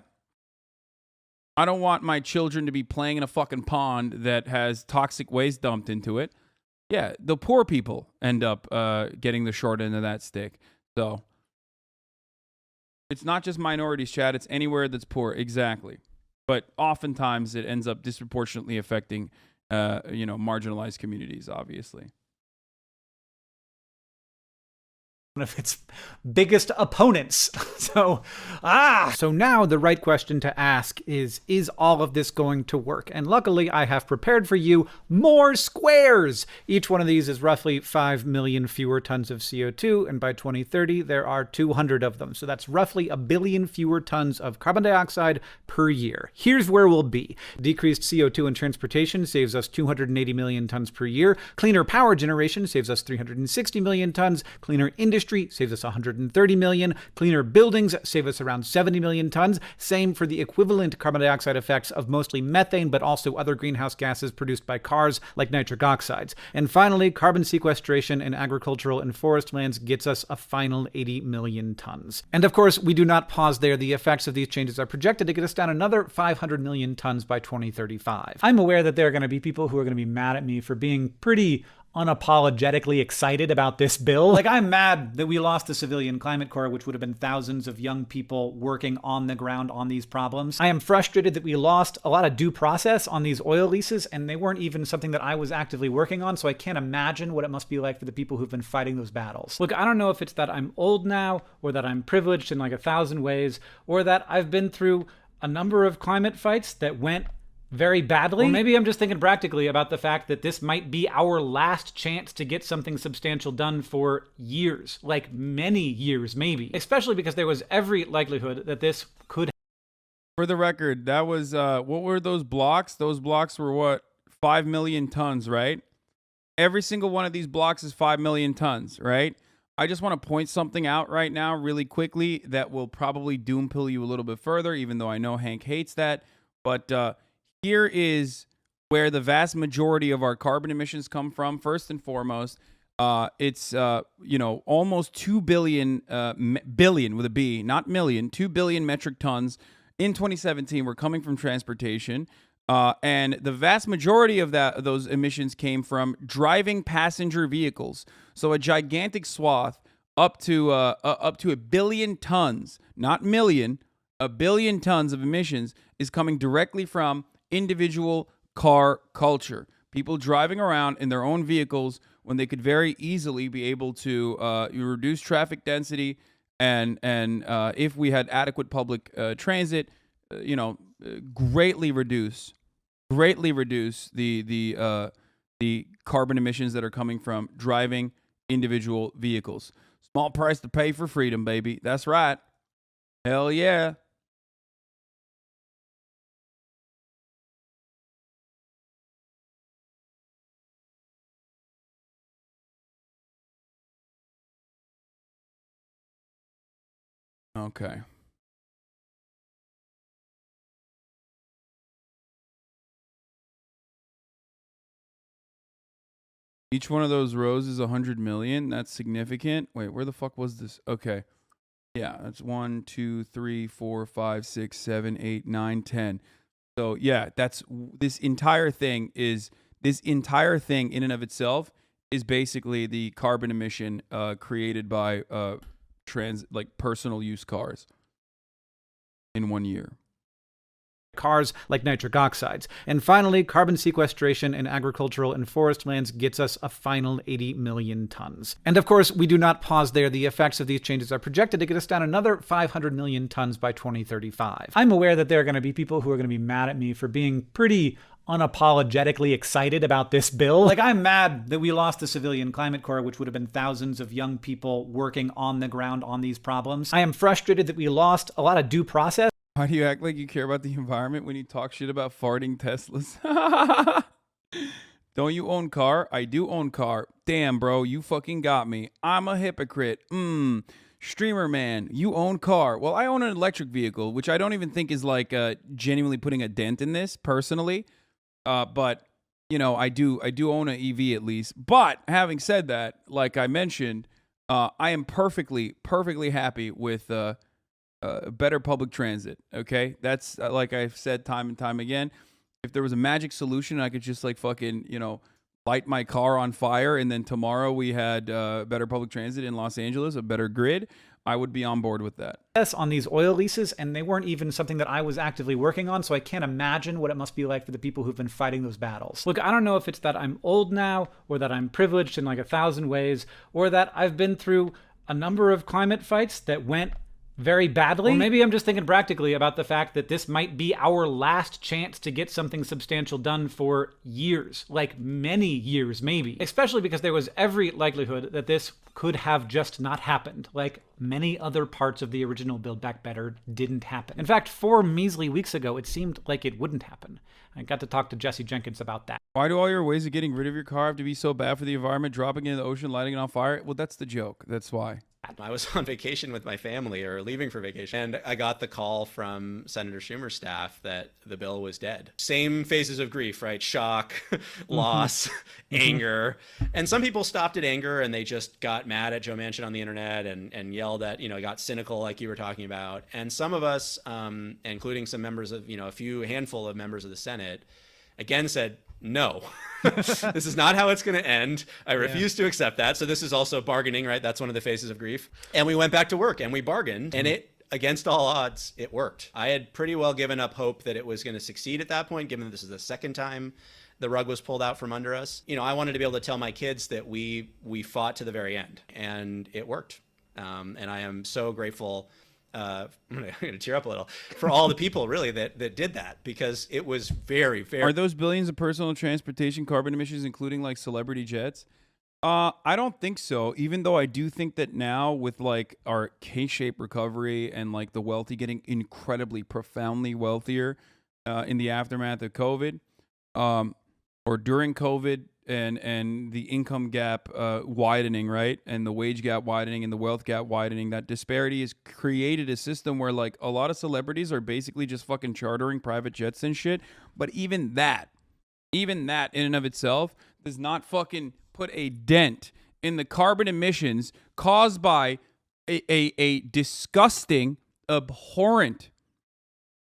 I don't want my children to be playing in a fucking pond that has toxic waste dumped into it. Yeah, the poor people end up getting the short end of that stick. So it's not just minorities, Chad. It's anywhere that's poor. Exactly. But oftentimes it ends up disproportionately affecting, marginalized communities, obviously. One of its biggest opponents. So now the right question to ask is all of this going to work? And luckily, I have prepared for you more squares. Each one of these is roughly 5 million fewer tons of CO2, and by 2030, there are 200 of them. So that's roughly 1 billion fewer tons of carbon dioxide per year. Here's where we'll be. Decreased CO2 in transportation saves us 280 million tons per year. Cleaner power generation saves us 360 million tons. Cleaner industry industry saves us 130 million. Cleaner buildings save us around 70 million tons. Same for the equivalent carbon dioxide effects of mostly methane, but also other greenhouse gases produced by cars like nitric oxides. And finally, carbon sequestration in agricultural and forest lands gets us a final 80 million tons. And of course, we do not pause there. The effects of these changes are projected to get us down another 500 million tons by 2035. I'm aware that there are going to be people who are going to be mad at me for being pretty unapologetically excited about this bill. Like, I'm mad that we lost the Civilian Climate Corps, which would have been thousands of young people working on the ground on these problems. I am frustrated that we lost a lot of due process on these oil leases, and they weren't even something that I was actively working on, so I can't imagine what it must be like for the people who've been fighting those battles. Look, I don't know if it's that I'm old now, or that I'm privileged in like 1,000 ways, or that I've been through a number of climate fights that went very badly. Or maybe I'm just thinking practically about the fact that this might be our last chance to get something substantial done for years, like many years maybe, especially because there was every likelihood that this could. For the record, that was, what were those blocks? Those blocks were what? 5 million tons, right? Every single one of these blocks is 5 million tons, right? I just want to point something out right now really quickly that will probably doom pill you a little bit further, even though I know Hank hates that. But here is where the vast majority of our carbon emissions come from. First and foremost, it's almost 2 billion, billion with a B, not million, 2 billion metric tons in 2017 were coming from transportation. And the vast majority of those emissions came from driving passenger vehicles. So a gigantic swath up to 1 billion tons, not million, 1 billion tons of emissions is coming directly from individual car culture. People driving around in their own vehicles when they could very easily be able to reduce traffic density and if we had adequate public transit, greatly reduce the carbon emissions that are coming from driving individual vehicles. Small price to pay for freedom, baby. That's right. Hell yeah. Okay. Each one of those rows is 100 million. That's significant. Wait, where the fuck was this? Okay. Yeah, that's 1, 2, 3, 4, 5, 6, 7, 8, 9, 10. So yeah, this entire thing in and of itself is basically the carbon emission created by personal use cars in 1 year. Cars like nitric oxides. And finally, carbon sequestration in agricultural and forest lands gets us a final 80 million tons. And of course, we do not pause there. The effects of these changes are projected to get us down another 500 million tons by 2035. I'm aware that there are going to be people who are going to be mad at me for being pretty unapologetically excited about this bill. Like, I'm mad that we lost the Civilian Climate Corps, which would have been thousands of young people working on the ground on these problems. I am frustrated that we lost a lot of due process. Why do you act like you care about the environment when you talk shit about farting Teslas? Don't you own car? I do own car. Damn, bro, you fucking got me. I'm a hypocrite. Streamer man, you own car. Well, I own an electric vehicle, which I don't even think is like genuinely putting a dent in this personally. But I do own an EV at least. But having said that, like I mentioned, I am perfectly happy with better public transit. Okay, that's like I've said time and time again. If there was a magic solution, I could just like fucking light my car on fire, and then tomorrow we had better public transit in Los Angeles, a better grid, I would be on board with that. On these oil leases, and they weren't even something that I was actively working on, so I can't imagine what it must be like for the people who've been fighting those battles. Look, I don't know if it's that I'm old now, or that I'm privileged in like 1,000 ways, or that I've been through a number of climate fights that went very badly. Or maybe I'm just thinking practically about the fact that this might be our last chance to get something substantial done for years, like many years maybe, especially because there was every likelihood that this could have just not happened, like many other parts of the original Build Back Better didn't happen. In fact, 4 measly weeks ago, it seemed like it wouldn't happen. I got to talk to Jesse Jenkins about that. Why do all your ways of getting rid of your car have to be so bad for the environment, dropping it in the ocean, lighting it on fire? Well, that's the joke. That's why. I was on vacation with my family or leaving for vacation, and I got the call from Senator Schumer's staff that the bill was dead. Same phases of grief, right? Shock, loss, anger. And some people stopped at anger and they just got mad at Joe Manchin on the internet and yelled at, got cynical like you were talking about. And some of us, including some members of, a handful of members of the Senate, again said, no, this is not how it's going to end. I refuse to accept that. So this is also bargaining, right? That's one of the phases of grief. And we went back to work and we bargained, and it, against all odds, it worked. I had pretty well given up hope that it was going to succeed at that point, given that this is the second time the rug was pulled out from under us. I wanted to be able to tell my kids that we fought to the very end, and it worked. And I am so grateful. I'm gonna tear up a little for all the people really that did that, because it was very, very. Are those billions of personal transportation carbon emissions including like celebrity jets? I don't think so. Even though I do think that now with like our K-shaped recovery and like the wealthy getting incredibly profoundly wealthier in the aftermath of COVID, or during COVID, and the income gap widening, right? And the wage gap widening and the wealth gap widening, that disparity has created a system where like a lot of celebrities are basically just fucking chartering private jets and shit. But even that in and of itself does not fucking put a dent in the carbon emissions caused by a disgusting, abhorrent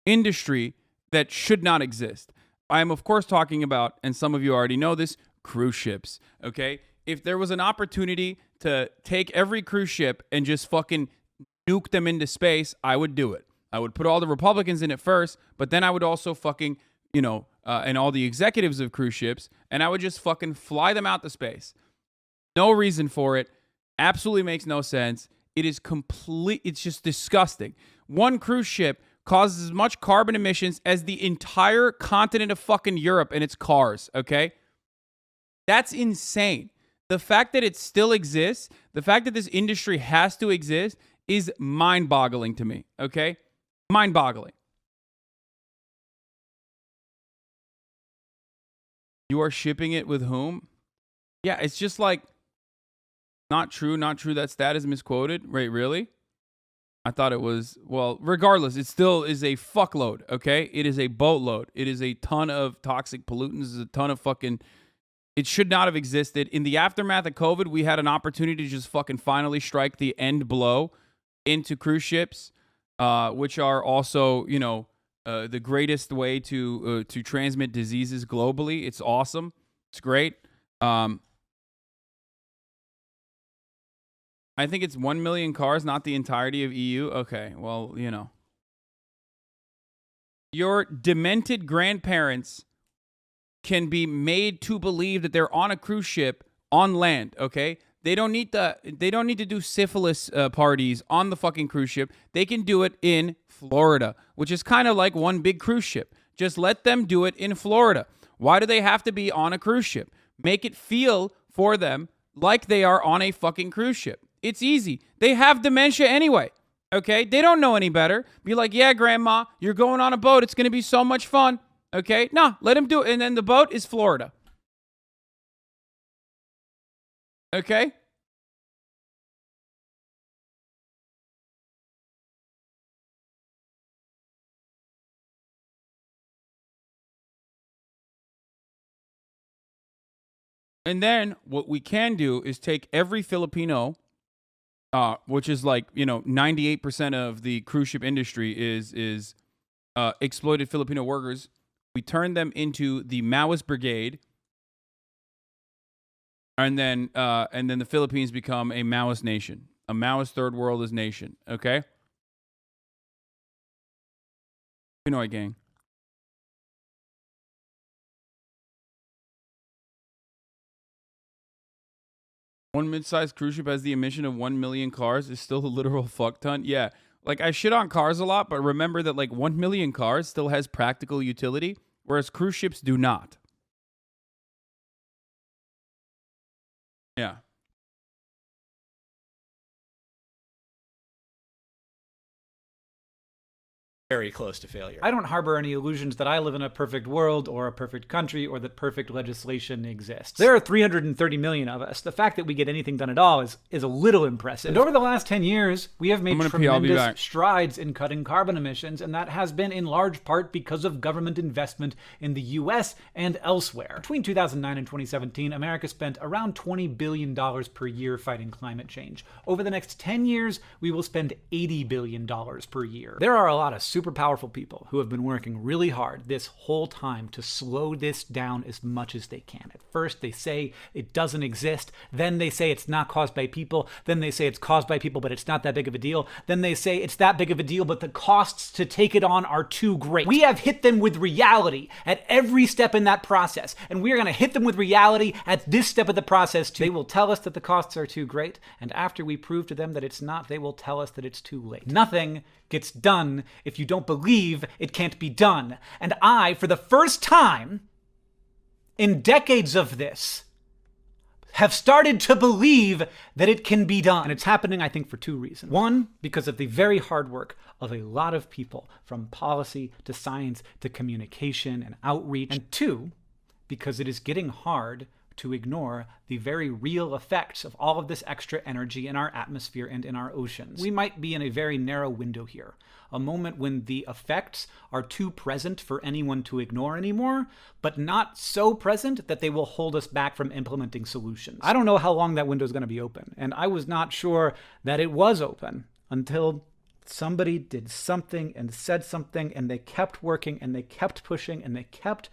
industry that should not exist. I am, of course, talking about, and some of you already know this, cruise ships, okay? If there was an opportunity to take every cruise ship and just fucking nuke them into space, I would do it. I would put all the Republicans in it first, but then I would also fucking, and all the executives of cruise ships, and I would just fucking fly them out to space. No reason for it. Absolutely makes no sense. It is it's just disgusting. One cruise ship causes as much carbon emissions as the entire continent of fucking Europe and its cars, okay? That's insane. The fact that it still exists, the fact that this industry has to exist is mind-boggling to me, okay? Mind-boggling. You are shipping it with whom? Yeah, it's just like, not true, that stat is misquoted. Right, really? I thought it was, well, regardless, it still is a fuckload, okay? It is a boatload. It is a ton of toxic pollutants. It's a ton of fucking... It should not have existed. In the aftermath of COVID, we had an opportunity to just fucking finally strike the end blow into cruise ships, which are also, the greatest way to transmit diseases globally. It's awesome. It's great. I think it's 1 million cars, not the entirety of EU. Okay, well, Your demented grandparents can be made to believe that they're on a cruise ship on land, okay? They don't need to do syphilis parties on the fucking cruise ship. They can do it in Florida, which is kind of like one big cruise ship. Just let them do it in Florida. Why do they have to be on a cruise ship? Make it feel for them like they are on a fucking cruise ship. It's easy. They have dementia anyway, okay? They don't know any better. Be like, yeah, grandma, you're going on a boat. It's going to be so much fun. Okay? No, let him do it. And then the boat is Florida. Okay? And then what we can do is take every Filipino, which is like, 98% of the cruise ship industry is exploited Filipino workers. We turn them into the Maoist brigade, and then the Philippines become a Maoist nation, a Maoist third worldist nation. Okay, Pinoy gang. One mid-sized cruise ship has the emission of 1 million cars is still a literal fuck ton. Yeah. Like, I shit on cars a lot, but remember that, like, 1 million cars still has practical utility, whereas cruise ships do not. Yeah. very close to failure. I don't harbor any illusions that I live in a perfect world or a perfect country or that perfect legislation exists. There are 330 million of us. The fact that we get anything done at all is a little impressive. And over the last 10 years, we have made tremendous strides in cutting carbon emissions, and that has been in large part because of government investment in the US and elsewhere. Between 2009 and 2017, America spent around $20 billion per year fighting climate change. Over the next 10 years, we will spend $80 billion per year. There are a lot of super powerful people who have been working really hard this whole time to slow this down as much as they can. At first, they say it doesn't exist. Then they say it's not caused by people. Then they say it's caused by people, but it's not that big of a deal. Then they say it's that big of a deal, but the costs to take it on are too great. We have hit them with reality at every step in that process, and we are going to hit them with reality at this step of the process too. They will tell us that the costs are too great, and after we prove to them that it's not, they will tell us that it's too late. Nothing gets done if you don't believe it can't be done. And I, for the first time in decades of this, have started to believe that it can be done. And it's happening, I think, for two reasons. One, because of the very hard work of a lot of people, from policy to science to communication and outreach. And two, because it is getting hard to ignore the very real effects of all of this extra energy in our atmosphere and in our oceans. We might be in a very narrow window here, a moment when the effects are too present for anyone to ignore anymore, but not so present that they will hold us back from implementing solutions. I don't know how long that window is going to be open, and I was not sure that it was open until somebody did something and said something, and they kept working, and they kept pushing, and they kept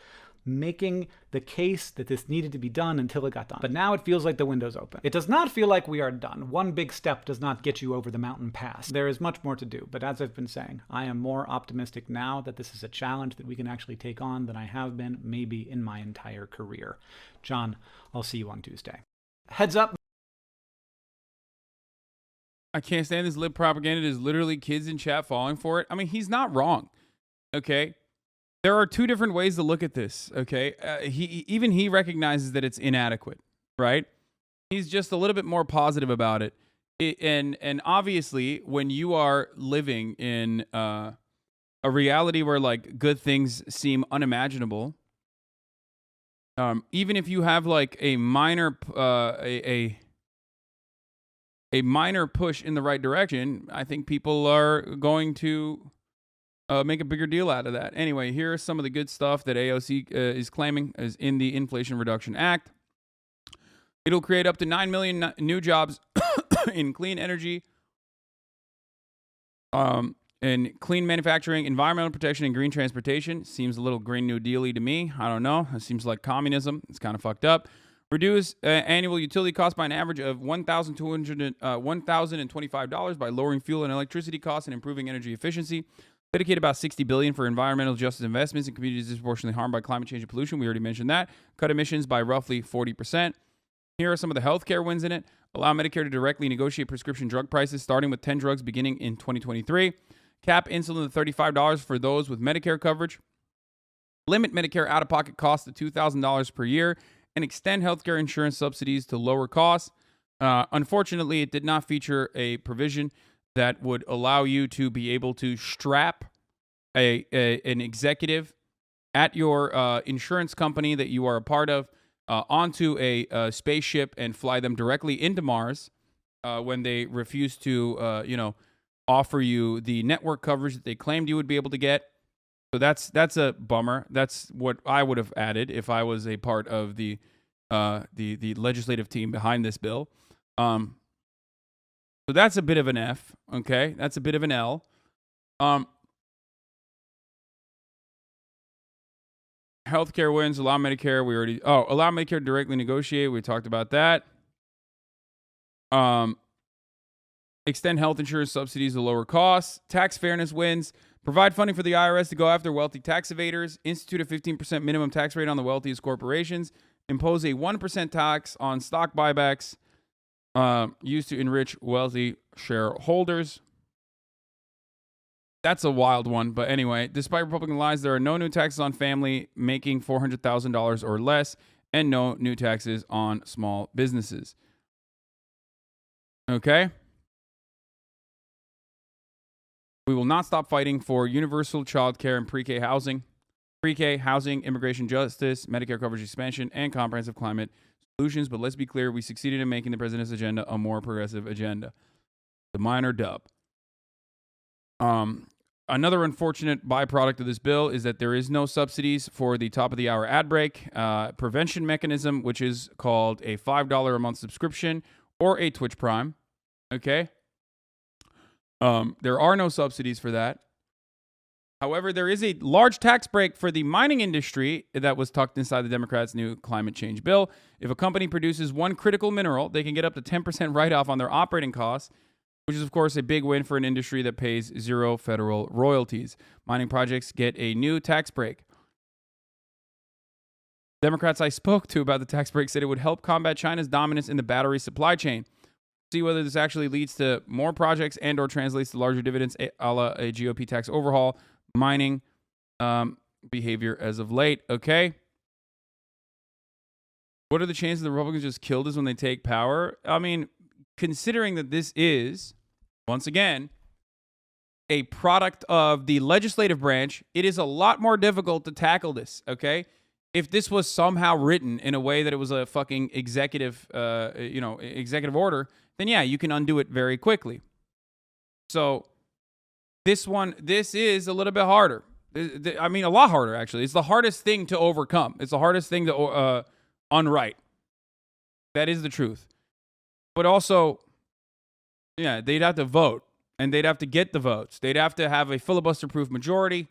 making the case that this needed to be done until it got done. But now it feels like the window's open. It does not feel like we are done. One big step does not get you over the mountain pass. There is much more to do, but as I've been saying, I am more optimistic now that this is a challenge that we can actually take on than I have been maybe in my entire career. John, I'll see you on Tuesday. Heads up. I can't stand this lib propaganda. There's literally kids in chat falling for it. I mean, he's not wrong, okay? There are two different ways to look at this, okay? He recognizes that it's inadequate, right? He's just a little bit more positive about it. And obviously, when you are living in a reality where, like, good things seem unimaginable, even if you have, like, a minor minor push in the right direction, I think people are going to make a bigger deal out of that. Anyway, here are some of the good stuff that AOC is claiming is in the Inflation Reduction Act. It'll create up to 9 million new jobs in clean energy, in clean manufacturing, environmental protection, and green transportation. Seems a little Green New Deal-y to me. I don't know. It seems like communism. It's kind of fucked up. Reduce annual utility costs by an average of $1,025 by lowering fuel and electricity costs and improving energy efficiency. Dedicate about $60 billion for environmental justice investments in communities disproportionately harmed by climate change and pollution. We already mentioned that. Cut emissions by roughly 40%. Here are some of the healthcare wins in it. Allow Medicare to directly negotiate prescription drug prices, starting with 10 drugs beginning in 2023. Cap insulin to $35 for those with Medicare coverage. Limit Medicare out-of-pocket costs to $2,000 per year, and extend healthcare insurance subsidies to lower costs. Unfortunately, it did not feature a provision that would allow you to be able to strap an executive at your insurance company that you are a part of onto a spaceship and fly them directly into Mars when they refuse to, offer you the network coverage that they claimed you would be able to get. So that's a bummer. That's what I would have added if I was a part of the legislative team behind this bill. So that's a bit of an F, okay? That's a bit of an L. Healthcare wins, allow Medicare. Allow Medicare to directly negotiate. We talked about that. Extend health insurance subsidies to lower costs. Tax fairness wins. Provide funding for the IRS to go after wealthy tax evaders. Institute a 15% minimum tax rate on the wealthiest corporations. Impose a 1% tax on stock buybacks used to enrich wealthy shareholders. That's a wild one. But anyway, despite Republican lies, there are no new taxes on family making $400,000 or less, and no new taxes on small businesses. Okay? We will not stop fighting for universal child care and pre-K housing, immigration justice, Medicare coverage expansion, and comprehensive climate solutions. But let's be clear, we succeeded in making the president's agenda a more progressive agenda. The minor dub. Another unfortunate byproduct of this bill is that there is no subsidies for the top of the hour ad break prevention mechanism, which is called a $5 a month subscription or a Twitch Prime. Okay. There are no subsidies for that. However, there is a large tax break for the mining industry that was tucked inside the Democrats' new climate change bill. If a company produces one critical mineral, they can get up to 10% write-off on their operating costs, which is, of course, a big win for an industry that pays zero federal royalties. Mining projects get a new tax break. Democrats I spoke to about the tax break said it would help combat China's dominance in the battery supply chain. See whether this actually leads to more projects and or translates to larger dividends a la a GOP tax overhaul. Mining behavior as of late. Okay. What are the chances the Republicans just killed us when they take power? I mean, considering that this is, once again, a product of the legislative branch, it is a lot more difficult to tackle this, okay? If this was somehow written in a way that it was a fucking executive order, then yeah, you can undo it very quickly. So this is a little bit harder. I mean, a lot harder, actually. It's the hardest thing to overcome. It's the hardest thing to unwrite. That is the truth. But also, yeah, they'd have to vote, and they'd have to get the votes. They'd have to have a filibuster-proof majority.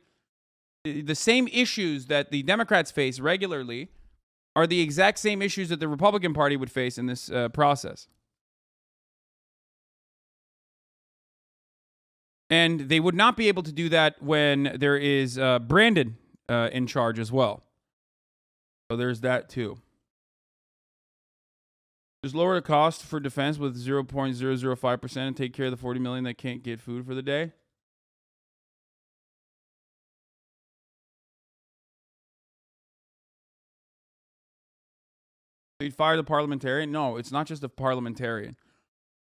The same issues that the Democrats face regularly are the exact same issues that the Republican Party would face in this process. And they would not be able to do that when there is Brandon in charge as well. So there's that too. Just lower the cost for defense with 0.005% and take care of the 40 million that can't get food for the day. They'd fire the parliamentarian? No, it's not just a parliamentarian.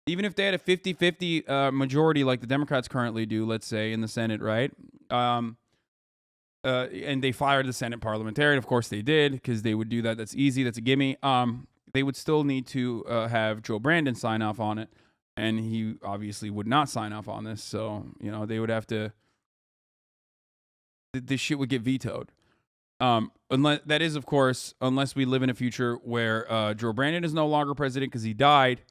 Even if they had a 50-50 majority like the Democrats currently do, let's say, in the Senate, right? And they fired the Senate parliamentarian. Of course they did, because they would do that. That's easy. That's a gimme. They would still need to have Joe Brandon sign off on it. And he obviously would not sign off on this. So, they would have to... This shit would get vetoed. Unless, that is, of course, unless we live in a future where Joe Brandon is no longer president because he died.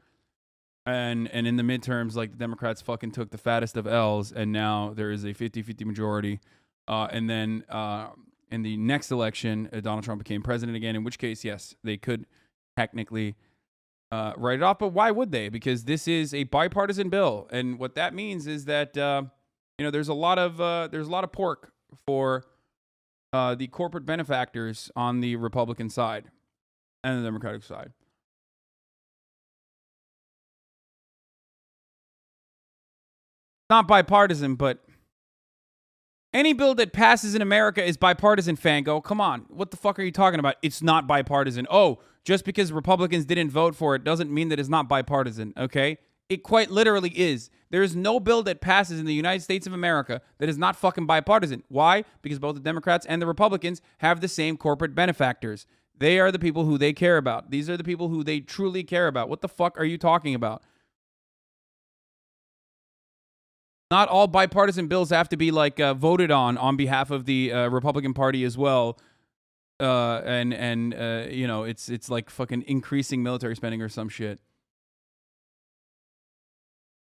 And in the midterms, like, the Democrats fucking took the fattest of L's, and now there is a 50-50 majority. And then in the next election, Donald Trump became president again, in which case, yes, they could technically write it off. But why would they? Because this is a bipartisan bill. And what that means is that, there's a lot of pork for the corporate benefactors on the Republican side and the Democratic side. Not bipartisan, but any bill that passes in America is bipartisan, Fango. Come on. What the fuck are you talking about? It's not bipartisan. Oh, just because Republicans didn't vote for it doesn't mean that it's not bipartisan, okay? It quite literally is. There is no bill that passes in the United States of America that is not fucking bipartisan. Why? Because both the Democrats and the Republicans have the same corporate benefactors. They are the people who they care about. These are the people who they truly care about. What the fuck are you talking about? Not all bipartisan bills have to be voted on behalf of the Republican Party as well. It's like fucking increasing military spending or some shit.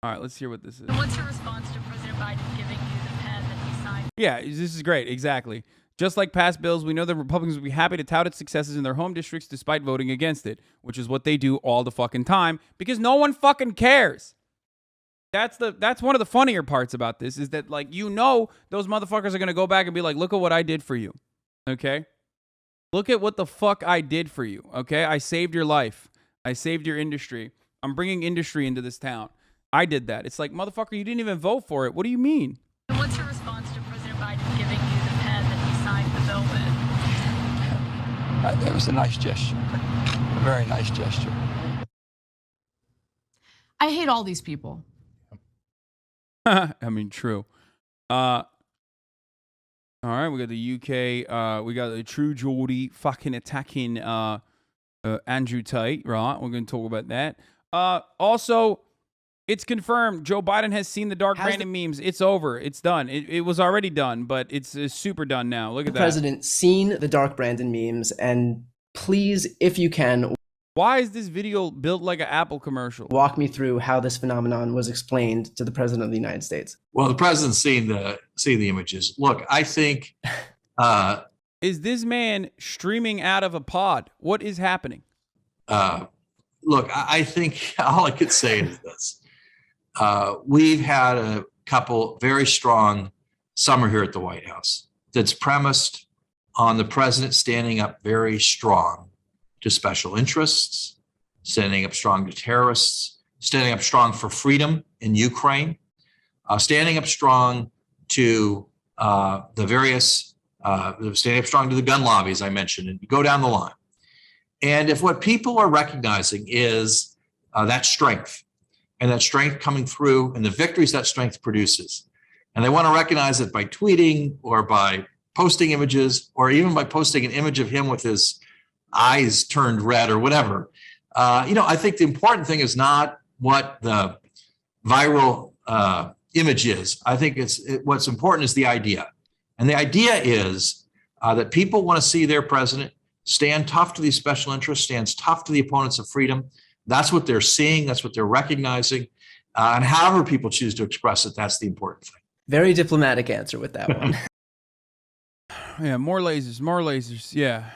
All right, let's hear what this is. What's your response to President Biden giving you the pen that he signed? Yeah, this is great. Exactly. Just like past bills, we know that Republicans will be happy to tout its successes in their home districts despite voting against it, which is what they do all the fucking time because no one fucking cares. That's one of the funnier parts about this is that, those motherfuckers are going to go back and be like, look at what I did for you. Okay? Look at what the fuck I did for you. Okay? I saved your life. I saved your industry. I'm bringing industry into this town. I did that. It's like, motherfucker, you didn't even vote for it. What do you mean? What's your response to President Biden giving you the pen that he signed the bill with? It was a nice gesture. A very nice gesture. I hate all these people. I mean, true. All right, we got the UK. We got the True Geordie fucking attacking Andrew Tate. Right, we're going to talk about that. Also, it's confirmed Joe Biden has seen the Dark Brandon memes. It's over. It's done. It was already done, but it's super done now. Look at that. The president seen the Dark Brandon memes, and please, if you can, why is this video built like an Apple commercial? Walk me through how this phenomenon was explained to the president of the United States. Well, the president's seen the images. Look, I think is this man streaming out of a pod? What is happening? Look, I think all I could say is this. We've had a couple very strong summer here at the White House that's premised on the president standing up very strong to special interests, standing up strong to terrorists, standing up strong for freedom in Ukraine, standing up strong to the various, standing up strong to the gun lobbies I mentioned, and go down the line. And if what people are recognizing is that strength, and that strength coming through, and the victories that strength produces, and they want to recognize it by tweeting or by posting images, or even by posting an image of him with his eyes turned red or whatever. I think the important thing is not what the viral image is. I think what's important is the idea. And the idea is that people want to see their president stand tough to these special interests, stands tough to the opponents of freedom. That's what they're seeing. That's what they're recognizing. And however people choose to express it, that's the important thing. Very diplomatic answer with that one. Yeah, more lasers. Yeah.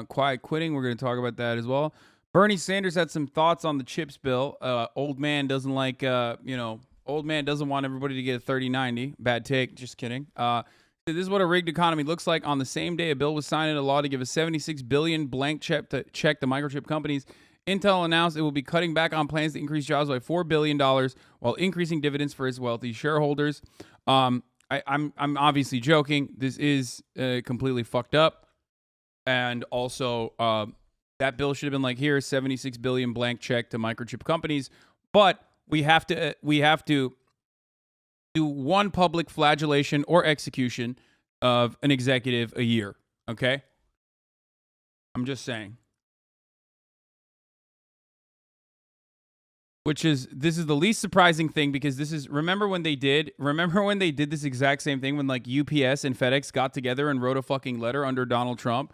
Quiet quitting. We're going to talk about that as well. Bernie Sanders had some thoughts on the CHIPS bill. Old man doesn't like, old man doesn't want everybody to get a 3090. Bad take. Just kidding. This is what a rigged economy looks like. On the same day, a bill was signed into law to give a $76 billion blank check to microchip companies. Intel announced it will be cutting back on plans to increase jobs by $4 billion while increasing dividends for its wealthy shareholders. I'm obviously joking. This is completely fucked up. And also, that bill should have been like, here, $76 billion blank check to microchip companies. But we have to do one public flagellation or execution of an executive a year. Okay? I'm just saying. This is the least surprising thing, because remember when they did this exact same thing when like UPS and FedEx got together and wrote a fucking letter under Donald Trump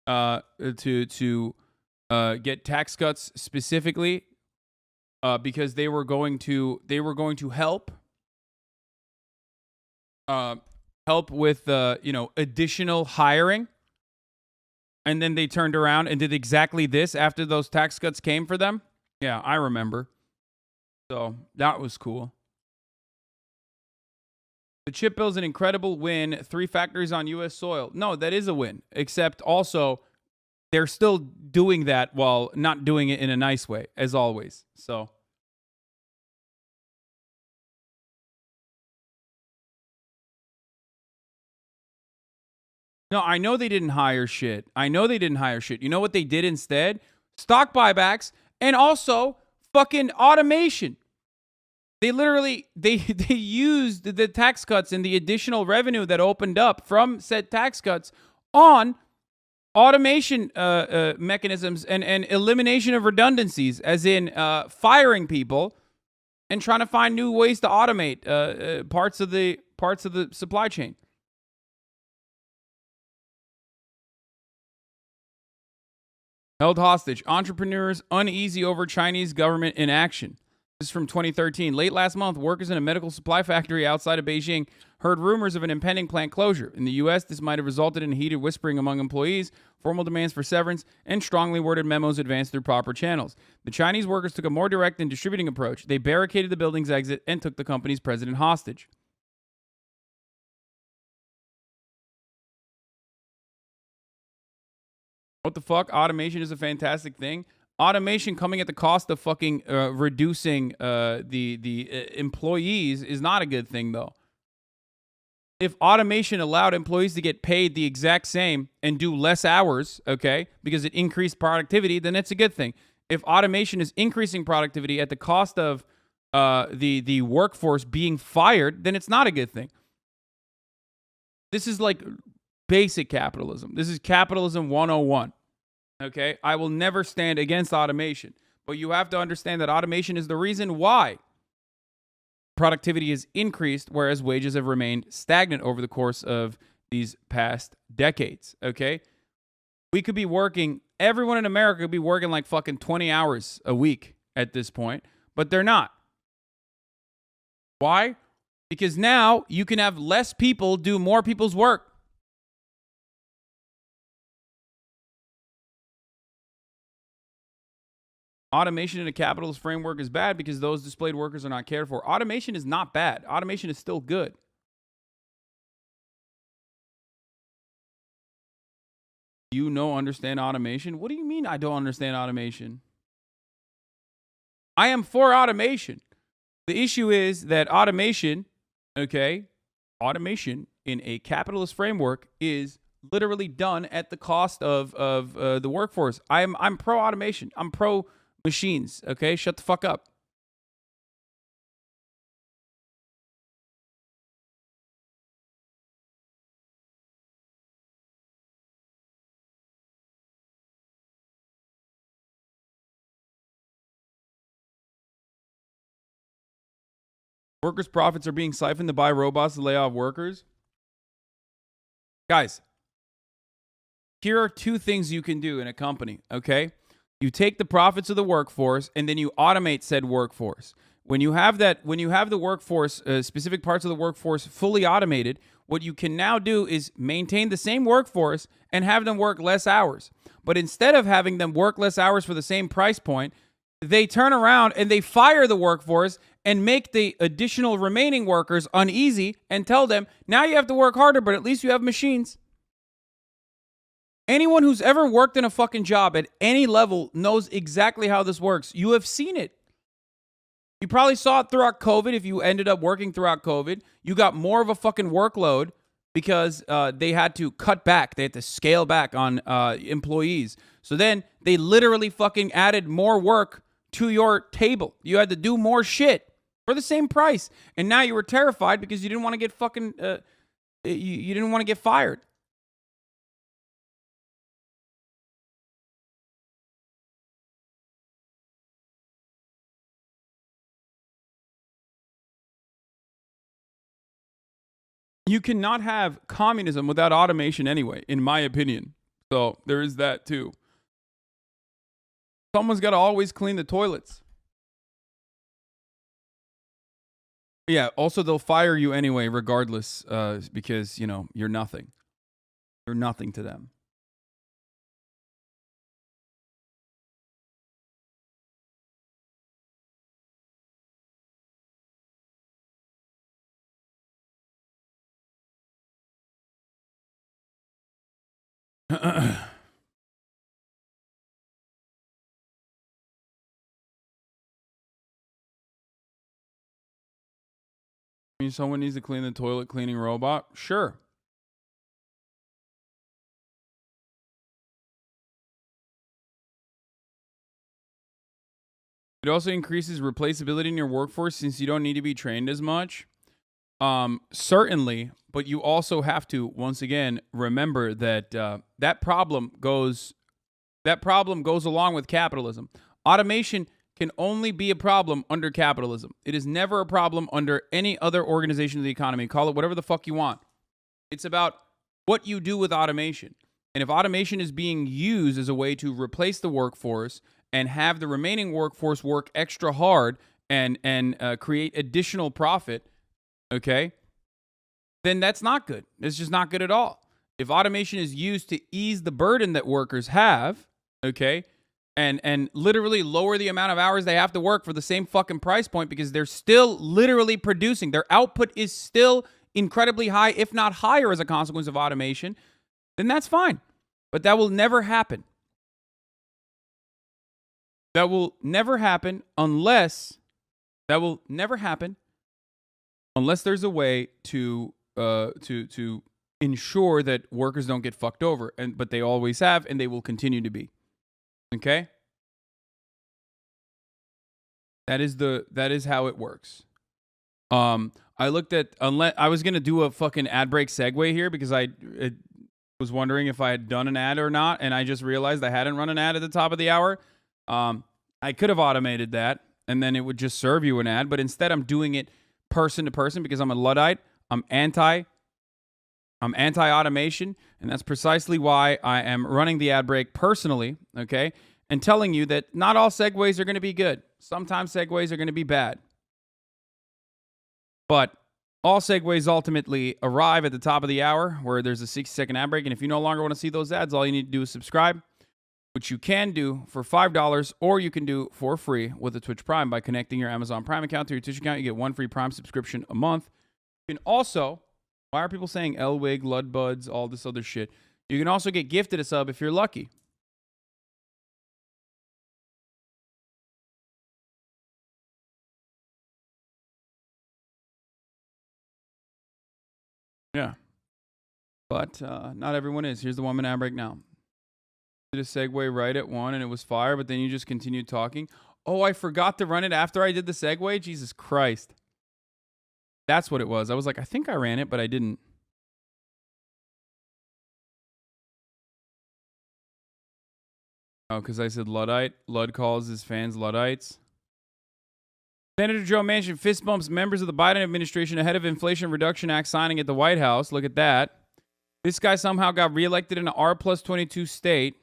to get tax cuts specifically because they were going to help with additional hiring, and then they turned around and did exactly this after those tax cuts came for them. Yeah, I remember. So that was cool. The chip bill is an incredible win. 3 factories on U.S. soil. No, that is a win. Except also, they're still doing that while not doing it in a nice way, as always. So. No, I know they didn't hire shit. You know what they did instead? Stock buybacks and also fucking automation. They literally, they used the tax cuts and the additional revenue that opened up from said tax cuts on automation mechanisms and elimination of redundancies, as in firing people and trying to find new ways to automate parts of the supply chain. Held hostage. Entrepreneurs uneasy over Chinese government inaction. This is from 2013. Late last month, workers in a medical supply factory outside of Beijing heard rumors of an impending plant closure. In the U.S., this might have resulted in heated whispering among employees, formal demands for severance, and strongly worded memos advanced through proper channels. The Chinese workers took a more direct and distributing approach. They barricaded the building's exit and took the company's president hostage. What the fuck? Automation is a fantastic thing. Automation coming at the cost of fucking reducing the employees is not a good thing, though. If automation allowed employees to get paid the exact same and do less hours, okay, because it increased productivity, then it's a good thing. If automation is increasing productivity at the cost of the workforce being fired, then it's not a good thing. This is like basic capitalism. This is capitalism 101. Okay? I will never stand against automation, but you have to understand that automation is the reason why productivity has increased, whereas wages have remained stagnant over the course of these past decades. Okay? We could be working, everyone in America could be working like fucking 20 hours a week at this point, but they're not. Why? Because now you can have less people do more people's work. Automation in a capitalist framework is bad because those displaced workers are not cared for. Automation is not bad. Automation is still good. Understand automation? What do you mean I don't understand automation? I am for automation. The issue is that automation in a capitalist framework is literally done at the cost of the workforce. I'm pro automation. I'm pro machines. Okay, shut the fuck up. Workers' profits are being siphoned to buy robots to lay off workers. Guys, here are two things you can do in a company, okay? You take the profits of the workforce and then you automate said workforce. When you have the workforce, specific parts of the workforce fully automated, what you can now do is maintain the same workforce and have them work less hours. But instead of having them work less hours for the same price point, they turn around and they fire the workforce and make the additional remaining workers uneasy and tell them, now you have to work harder, but at least you have machines. Anyone who's ever worked in a fucking job at any level knows exactly how this works. You have seen it. You probably saw it throughout COVID. If you ended up working throughout COVID, you got more of a fucking workload because they had to cut back. They had to scale back on employees. So then they literally fucking added more work to your table. You had to do more shit for the same price. And now you were terrified because you didn't want to get fucking, you didn't want to get fired. You cannot have communism without automation anyway, in my opinion. So there is that too. Someone's got to always clean the toilets. Yeah, also they'll fire you anyway, regardless, because, you're nothing. You're nothing to them. Someone needs to clean the toilet cleaning robot? Sure. It also increases replaceability in your workforce since you don't need to be trained as much. Certainly, but you also have to, once again, remember that that problem goes along with capitalism. Automation can only be a problem under capitalism. It is never a problem under any other organization of the economy. Call it whatever the fuck you want. It's about what you do with automation. And if automation is being used as a way to replace the workforce and have the remaining workforce work extra hard and create additional profit, okay, then that's not good. It's just not good at all. If automation is used to ease the burden that workers have, okay, and literally lower the amount of hours they have to work for the same fucking price point because they're still literally producing. Their output is still incredibly high, if not higher as a consequence of automation, then that's fine. But that will never happen. That will never happen unless there's a way to ensure that workers don't get fucked over. But they always have, and they will continue to be. Okay? That is how it works. I looked at, unless I was going to do a fucking ad break segue here because I was wondering if I had done an ad or not. And I just realized I hadn't run an ad at the top of the hour. I could have automated that and then it would just serve you an ad. But instead I'm doing it person to person because I'm a Luddite. I'm anti-automation, and that's precisely why I am running the ad break personally, okay? And telling you that not all segues are going to be good. Sometimes segues are going to be bad. But all segues ultimately arrive at the top of the hour where there's a 60-second ad break, and if you no longer want to see those ads, all you need to do is subscribe, which you can do for $5, or you can do for free with a Twitch Prime by connecting your Amazon Prime account to your Twitch account. You get one free Prime subscription a month. You can also... Why are people saying Elwig, Ludbuds, all this other shit? You can also get gifted a sub if you're lucky. Yeah. But not everyone is. Here's the 1 minute ad break now. Did a segue right at 1 and it was fire, but then you just continued talking. Oh, I forgot to run it after I did the segue? Jesus Christ. That's what it was. I was like, I think I ran it, but I didn't. Oh, because I said Luddite. Lud calls his fans Luddites. Senator Joe Manchin fist bumps members of the Biden administration ahead of Inflation Reduction Act signing at the White House. Look at that. This guy somehow got reelected in an R+22 state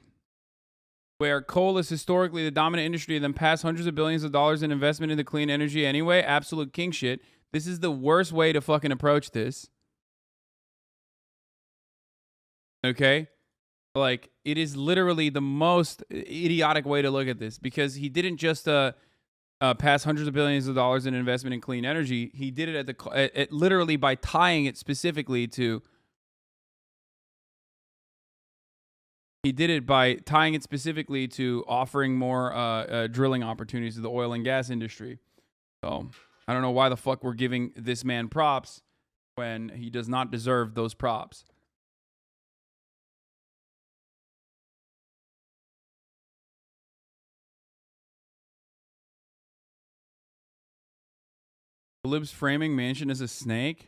where coal is historically the dominant industry and then passed hundreds of billions of dollars in investment into clean energy anyway. Absolute king shit. This is the worst way to fucking approach this. Okay? Like, it is literally the most idiotic way to look at this because he didn't just pass hundreds of billions of dollars in investment in clean energy. He did it at literally by tying it specifically to... He did it by tying it specifically to offering more drilling opportunities to the oil and gas industry. So, I don't know why the fuck we're giving this man props when he does not deserve those props. Libs framing Manchin as a snake.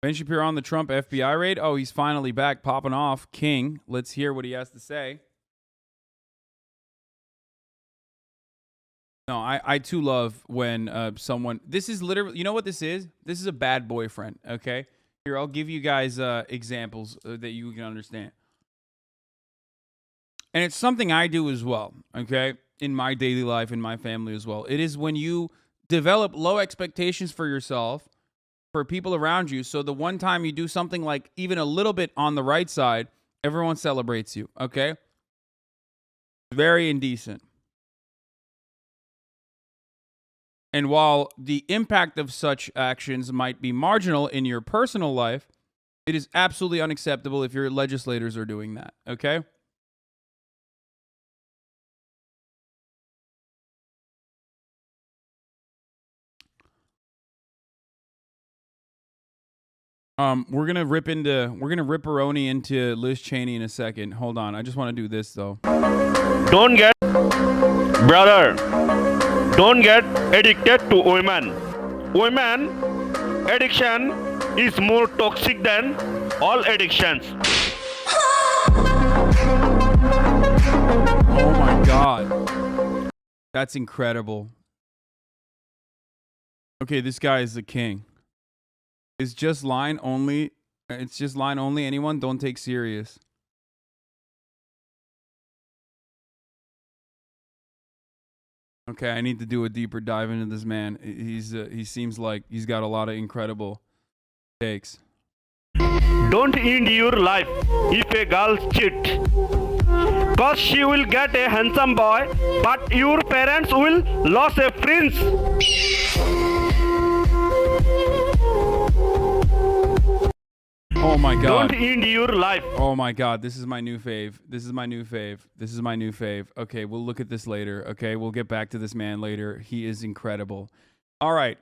Ben Shapiro on the Trump FBI raid. Oh, he's finally back, popping off. King. Let's hear what he has to say. No, I too love when someone... This is literally... You know what this is? This is a bad boyfriend, okay? Here, I'll give you guys examples that you can understand. And it's something I do as well, okay? In my daily life, in my family as well. It is when you develop low expectations for yourself, for people around you, so the one time you do something like even a little bit on the right side, everyone celebrates you, okay? Very indecent. And while the impact of such actions might be marginal in your personal life, it is absolutely unacceptable if your legislators are doing that, okay? We're gonna rip Aroni into Liz Cheney in a second. Hold on, I just want to do this though. Don't get addicted to women. Women addiction is more toxic than all addictions. Oh my God, that's incredible. Okay, this guy is the king. It's just line only. It's just line only. Anyone don't take serious. Okay, I need to do a deeper dive into this man. He seems like he's got a lot of incredible takes. Don't end your life if a girl cheat. Cause she will get a handsome boy, but your parents will lose a prince. Oh my God. Don't end your life. Oh my God. This is my new fave. This is my new fave. Okay, we'll look at this later. Okay, we'll get back to this man later. He is incredible. All right.